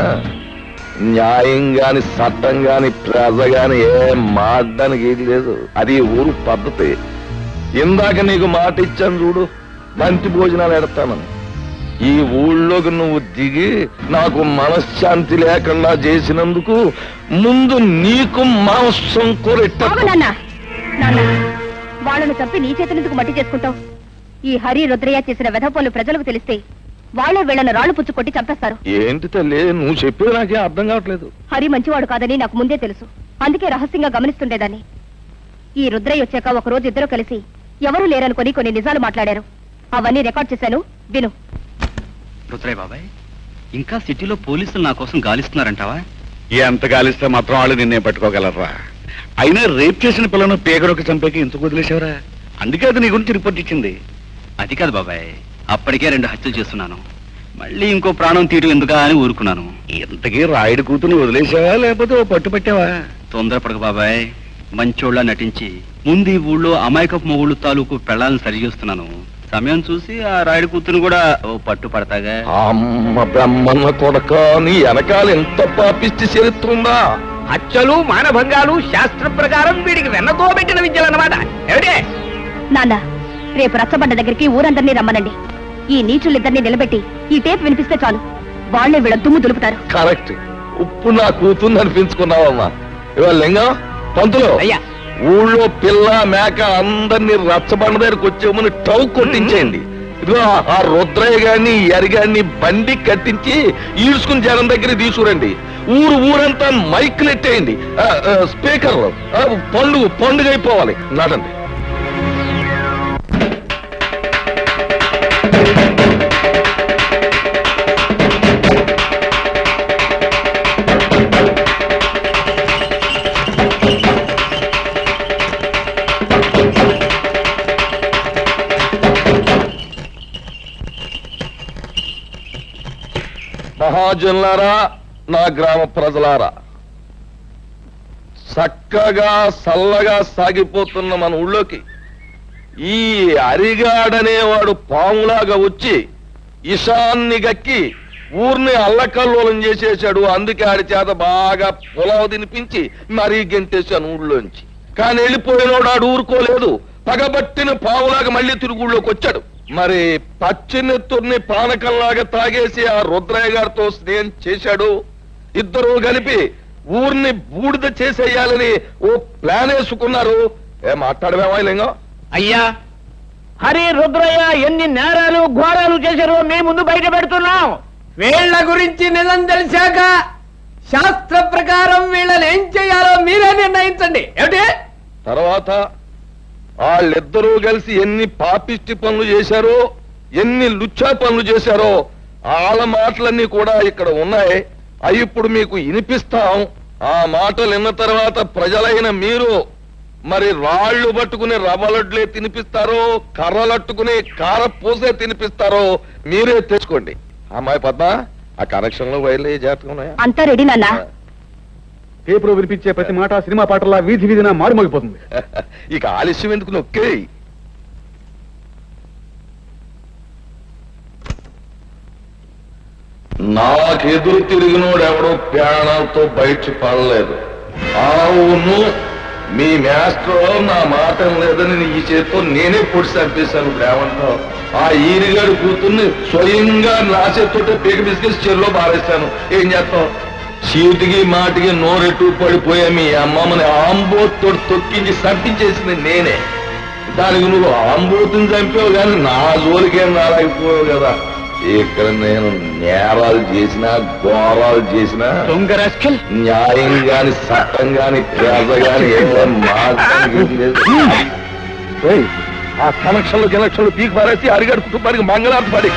న్యాయం గాని చట్టం గాని ప్రజ గాని ఏం మాట్లాడడానికి ఏది లేదు. అది ఊరు పద్ధతి. ఇందాక నీకు మాట ఇచ్చాను చూడు, బంతి భోజనాలు ఎడతానని. ఈ ఊళ్ళోకి నువ్వు దిగి నాకు మనశ్శాంతి లేకుండా చేసినందుకు ముందు నీకు మాంసం కొరెట్ట. వాళ్ళను చంపి నీ చేతులెందుకు మట్టి చేసుకుంటావు? ఈ హరి రుద్రయ్య చేసిన వెధపోలు ప్రజలకు తెలిస్తే వాళ్ళే వీళ్ళను రాళ్లు పుచ్చు కొట్టి చంపేస్తారు. ఏంటి తల్లి, నువ్వు చెప్పేది నాకే అర్థం కావట్లేదు. హరి మంచివాడు కాదని నాకు ముందే తెలుసు. అందుకే రహస్యంగా గమనిస్తుండేదాన్ని. ఈ రుద్రయ్య వచ్చాక ఒకరోజు ఇద్దరు కలిసి ఎవరూ లేరనుకొని కొన్ని నిజాలు మాట్లాడారు. అవన్నీ రికార్డ్ చేశాను, విను. రుద్రయ్య బాబాయ్, ఇంకా సిటీలో పోలీసులు నా కోసం గాలిస్తున్నారంటావా? ఎంత గాలిస్తే మాత్రం వాళ్ళు నిన్నే పట్టుకోగలరా? అయినా రేప్ చేసిన పిల్లను పేగడొక చంపేకి ఎందుకు వదిలేశావరా? అందుకే అది నీ గురించి రిపోర్ట్ ఇచ్చింది. అది కాదు బాబాయ్, అప్పటికే 2 హత్యలు చేస్తున్నాను. మళ్ళీ ఇంకో ప్రాణం తీయడం ఎందుకా అని ఊరుకున్నాను. ఇంతకీ రాయుడు కూతురు వదిలేసావా లేకపోతే పట్టుపట్టావా? తొందరపడక బాబాయ్, మంచోళ్ళ నటించి ముందు ఈ ఊళ్ళో అమాయకపు మొగుళ్ళు తాలూకు పెళ్ళాలను సరిచేస్తున్నాను. సమయం చూసి ఆ రాయుడు కూతురు కూడా ఓ పట్టు పడతాగా. అమ్మ బ్రహ్మన్న కొడక, నీ వెనకాల ఎంత పాపిష్టి చరిత్ర ఉందా? హత్యలు మానభంగాలు శాస్త్ర ప్రకారం వీడికి వెన్నతో పెట్టిన విద్యలన్నమాట. ఏమిటే నాన్న, రేపు రచ్చబండ దగ్గరికి ఊరందరినీ రమ్మనండి. ఈ నీచులిద్దరినీ నిలబెట్టి ఈ టేప్ వినిపిస్తే చాలు, వాళ్లే వీళ్ళ దుమ్ము దులుపుతారు. కరెక్ట్. ఇప్పుడు నా కూతుర్ని అనిపించుకున్నావమ్మా. ఇవాళ లింగం పంతులు, అయ్యా, ఊళ్ళో పిల్ల మేక అందరినీ రచ్చబండ దగ్గరికి వచ్చేమని టౌ కొట్టించేయండి. ఇదిగో ఆ రుద్రయ్య గారిని ఎరిగాన్ని బండి కట్టించి ఈడ్చుకుని జనం దగ్గర తీసుకురండి. ఊరంతా మైకులు ఎట్టేయండి, స్పీకర్లు. పండుగ అయిపోవాలి. నడండి. మహాజనులారా, నా గ్రామ ప్రజలారా, చక్కగా చల్లగా సాగిపోతున్న మన ఊళ్ళోకి ఈ అరిగాడనేవాడు పాములాగా వచ్చి ఇషాన్ని గక్కి ఊరిని అల్లకల్లోలం చేసేశాడు. అందుకే ఆడి చేత బాగా పొలావు తినిపించి మరీ గెంటేశాను ఊళ్ళోంచి. కానీ వెళ్ళిపోయినోడు ఆడు ఊరుకోలేదు. పగబట్టిన పావులాగా మళ్ళీ తిరుగు ఊళ్ళోకి వచ్చాడు. మరి పచ్చినెత్తుర్ని పానకంలాగా తాగేసి ఆ రుద్రయ్య గారితో స్నేహం చేశాడు. ఇద్దరు కలిపి ఊరిని బూడిద చేసేయాలని ఓ ప్లాన్ వేసుకున్నారు. మాట్లాడమేమా లింగం? అయ్యా, హరి రుద్రయ్య ఎన్ని నేరాలు ఘోరాలు చేశారో మీ ముందు బయట పెడుతున్నాం. వీళ్ళ గురించి నిజం తెలిసాక శాస్త్ర ప్రకారం వీళ్ళని ఏం చేయాలో మీరే నిర్ణయించండి. ఏమిటి? తర్వాత వాళ్ళిద్దరూ కలిసి ఎన్ని పాపిష్టి పనులు చేశారో, ఎన్ని లుచ్చా పనులు చేశారో వాళ్ళ మాటలన్నీ కూడా ఇక్కడ ఉన్నాయి. అవి ఇప్పుడు మీకు వినిపిస్తాం. ఆ మాటలు విన్న తర్వాత ప్రజలైన మీరు మరి రాళ్లు పట్టుకుని రవ్వలడ్లే తినిపిస్తారో, కర్రలట్టుకుని కారపూసే తినిపిస్తారో మీరే తెచ్చుకోండి. అమ్మాయి పద్మ, ఆ కనెక్షన్ లో వైర్లు జాగ్రత్తగా ఉన్నాయా? అంతా రెడీ నాన్న. పేపర్ వినిపించే ప్రతి మాట సినిమా పాటలా వీధి వీధిన మారుమోగిపోతుంది. ఇక ఆలస్యం ఎందుకు నొక్కే. నాకెదురు తిరిగినోడు ఎవడో ప్రాణాలతో బయట పడలేదు. అవును, మీ మాస్టర్ నా మాట లేదని ఈ చేతితో నేనే పొడి చంపేశాను. ఇప్పుడు ఏమంటావు? ఆ ఈరిగాడు కూతుర్ని స్వయంగా నా చేతితో పీక బిస్కెట్స్ చెరులో బారేస్తాను. ఏం చేస్తావు? చీటికి మాటికి నోరెట్టు పడిపోయా మీ అమ్మమ్మని ఆంబోతో తొక్కించి చంపించేసింది నేనే. దానికి నువ్వు ఆంబోతుని చంపావు కానీ నా జోలికేం రాలేకపోయావు కదా. ఇక్కడ నేను నేరాలు చేసినా ఘోరాలు చేసినా న్యాయం గాని చట్టం గాని పేద గాని ఆ కనెక్షన్లు కనెక్షన్లు పీకి పారేసి అరిగాడు కుటుంబానికి మంగళార్తి పడి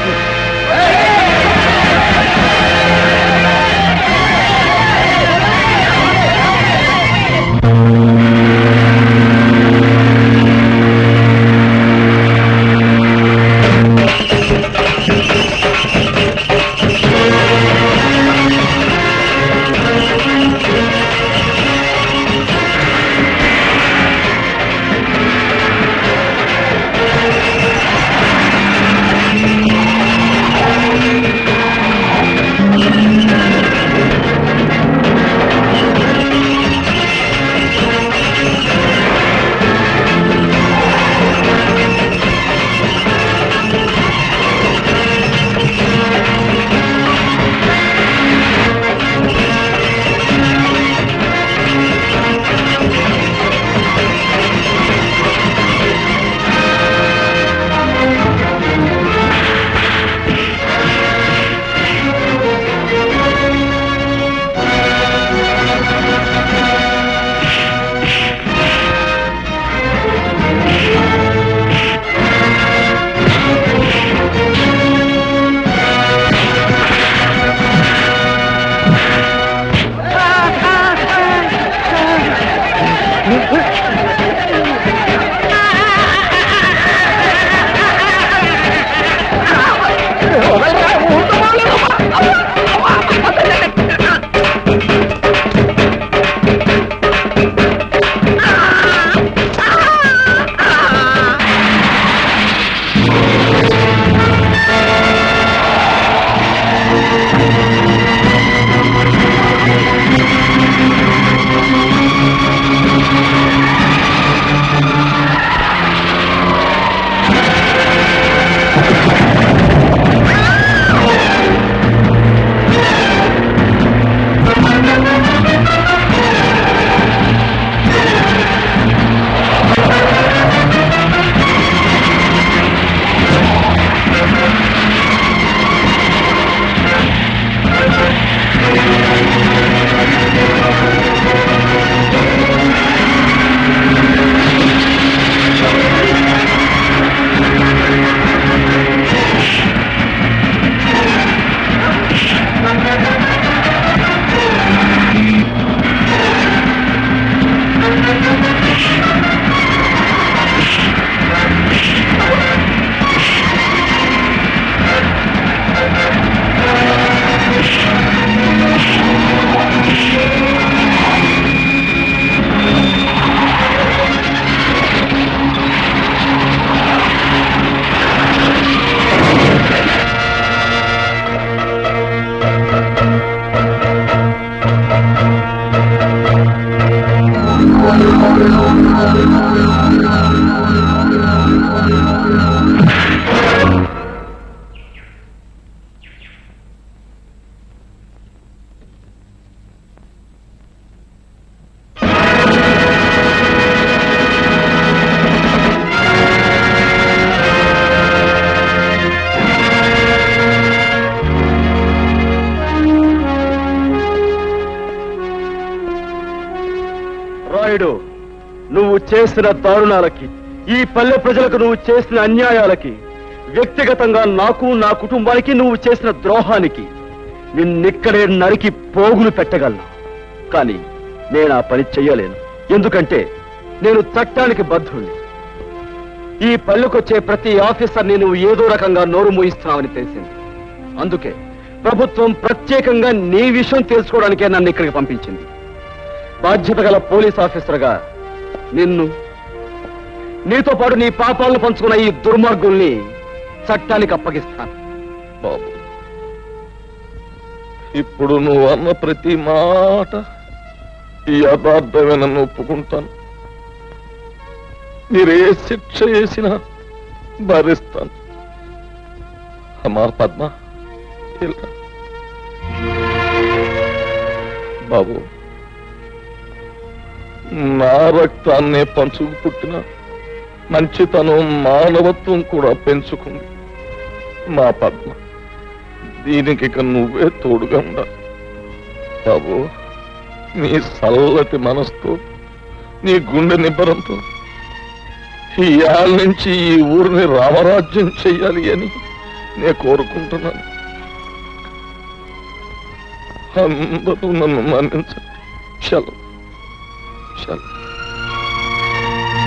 రాయుడు, నువ్వు చేసిన దారుణాలకి, ఈ పల్లె ప్రజలకు నువ్వు చేసిన అన్యాయాలకి, వ్యక్తిగతంగా నాకు నా కుటుంబానికి నువ్వు చేసిన ద్రోహానికి నిన్నిక్కడే నరికి పోగులు పెట్టగలను. కానీ నేను ఆ పని చెయ్యలేను. ఎందుకంటే నేను చట్టానికి బద్ధుణ్ణి. ఈ పల్లెకొచ్చే ప్రతి ఆఫీసర్ని నువ్వు ఏదో రకంగా నోరు మూయిస్తున్నావని తెలిసింది. అందుకే ప్రభుత్వం ప్రత్యేకంగా నీ విషయం తెలుసుకోవడానికే నన్ను ఇక్కడికి పంపించింది. బాధ్యత గల పోలీస్ ఆఫీసర్గా నిన్ను, నీతో పాటు నీ పాపాలను పంచుకున్న ఈ దుర్మార్గుల్ని చట్టానికి అప్పగిస్తాను. బాబు, ఇప్పుడు నువ్వు అన్న ప్రతి మాట ఈ యథార్థమేనన్ను ఒప్పుకుంటాను. మీరే శిక్ష చేసినా భరిస్తాను. అమ్మా పద్మ, ఇలా. బాబు, నా రక్తాన్నే పంచుకు పుట్టిన మంచితనం, మానవత్వం కూడా పెంచుకుంది మా పద్మ. దీనికి ఇక నువ్వే తోడుగా ఉండాలి. బాబు, నీ చల్లటి మనసుతో, నీ గుండె నిబ్బరంతో ఈ ఏళ్ళ నుంచి ఈ ఊరిని రామరాజ్యం చెయ్యాలి అని నేను కోరుకుంటున్నాను. అందరూ నన్ను మన్నించండి. చలో చలో.